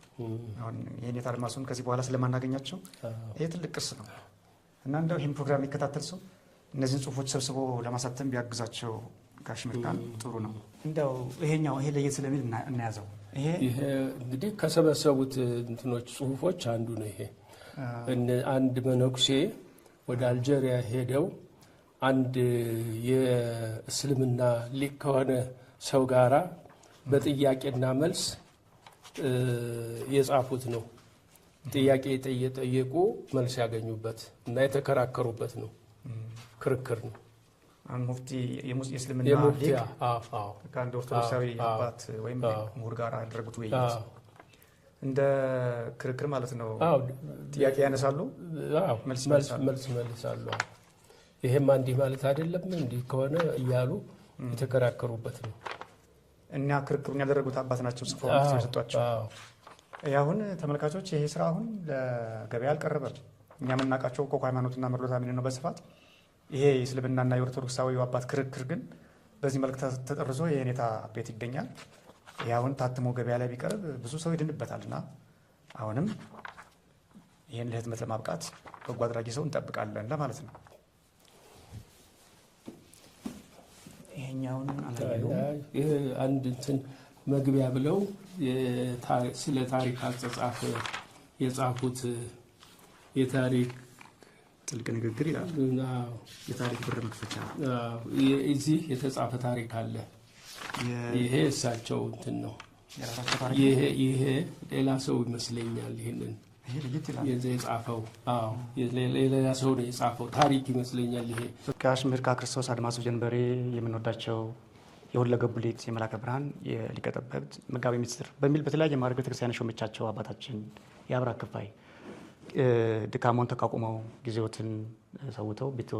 S2: አሁን የኔታ አድማሱን ከዚህ በኋላ ስለማናገኛቸው ይሄ ትልቅ ቅርስ ነው እና እንደው ይህን ፕሮግራም የሚከታተል ሰው እነዚህን ጽሁፎች ሰብስቦ ለማሳተም ቢያግዛቸው ጋሽ ምርቃን ጥሩ ነው። እንደው ይሄኛው ይሄ ለየት ስለሚል እናያዘው። ይሄ
S1: እንግዲህ ከሰበሰቡት እንትኖች ጽሁፎች አንዱ ነው። ይሄ አንድ መነኩሴ ወደ አልጄሪያ ሄደው አንድ የእስልምና ሊቅ ከሆነ ሰው ጋራ በጥያቄና መልስ የጻፉት ነው። ጥያቄ የጠየቁ መልስ ያገኙበት እና የተከራከሩበት ነው። ክርክር ነው።
S2: ሙፍቲ የእስልምና
S1: የሙፍቲ
S2: ሊግ
S1: አዎ
S2: ከአንድ ኦርቶዶክሳዊ አባት ወይም ምሁር ጋር ያደረጉት ውይይት እንደ ክርክር ማለት ነው። ጥያቄ ያነሳሉ፣ መልስ
S1: መልሳሉ። ይሄማ እንዲህ ማለት አይደለም እንዲህ ከሆነ እያሉ የተከራከሩበት ነው።
S2: እና ክርክሩን ያደረጉት አባት ናቸው ጽፈው የሰጧቸው። አሁን ተመልካቾች ይሄ ስራ አሁን ለገበያ አልቀረበም። እኛ የምናውቃቸው እኮ ሃይማኖትና መርዶታ ምን ነው በስፋት ይሄ የእስልምናና የኦርቶዶክሳዊ አባት ክርክር ግን በዚህ መልክ ተጠርዞ የኔታ ቤት ይገኛል። ይሄ አሁን ታትሞ ገበያ ላይ ቢቀርብ ብዙ ሰው ይድንበታልና አሁንም ይሄን ለህትመት ለማብቃት በጎ አድራጊ ሰው እንጠብቃለን ለማለት ነው። ይሄኛውን
S1: ይሄ አንድ እንትን መግቢያ ብለው ስለ ታሪክ አጻጻፍ የጻፉት የታሪክ
S2: ጥልቅ ንግግር ይላል። የታሪክ በር መክፈቻ
S1: እዚህ የተጻፈ ታሪክ አለ። ይሄ እሳቸው እንትን ነው። ይሄ ሌላ ሰው ይመስለኛል። ይሄንን የጻፈው ሌላ ሰው ነው የጻፈው ታሪክ ይመስለኛል። ይሄ
S2: ጋሽ ምርካ ክርስቶስ አድማሱ ጀንበሬ የምንወዳቸው የሁለገቡ ሊቅ የመላከ ብርሃን የሊቀ ጠበብት መጋቤ ምስጢር በሚል በተለያየ ማዕረግ ቤተክርስቲያን ሾመቻቸው አባታችን የአብራክ ክፋይ ድካሞን ተቋቁመው ጊዜዎትን ሰውተው ቤቶ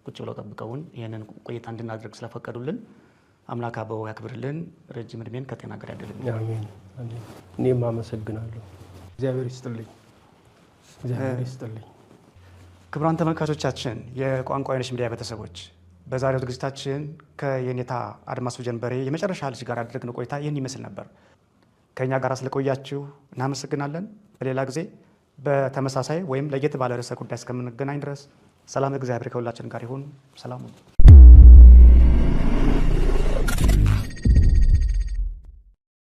S2: ቁጭ ብለው ጠብቀውን ይህንን ቆይታ እንድናደርግ ስለፈቀዱልን አምላክ አበው ያክብርልን፣ ረጅም እድሜን ከጤና ጋር ያደልልን።
S1: አሜን። እኔም አመሰግናለሁ። እግዚአብሔር ይስጥልኝ። እግዚአብሔር ይስጥልኝ።
S2: ክቡራን ተመልካቾቻችን፣ የቋንቋ አይነሽ ሚዲያ ቤተሰቦች በዛሬው ዝግጅታችን ከየኔታ አድማሱ ጀንበሬ የመጨረሻ ልጅ ጋር ያደረግነው ቆይታ ይህን ይመስል ነበር። ከእኛ ጋር ስለቆያችሁ እናመሰግናለን። በሌላ ጊዜ በተመሳሳይ ወይም ለየት ባለ ርዕሰ ጉዳይ እስከምንገናኝ ድረስ ሰላም እግዚአብሔር ከሁላችን ጋር ይሁን። ሰላም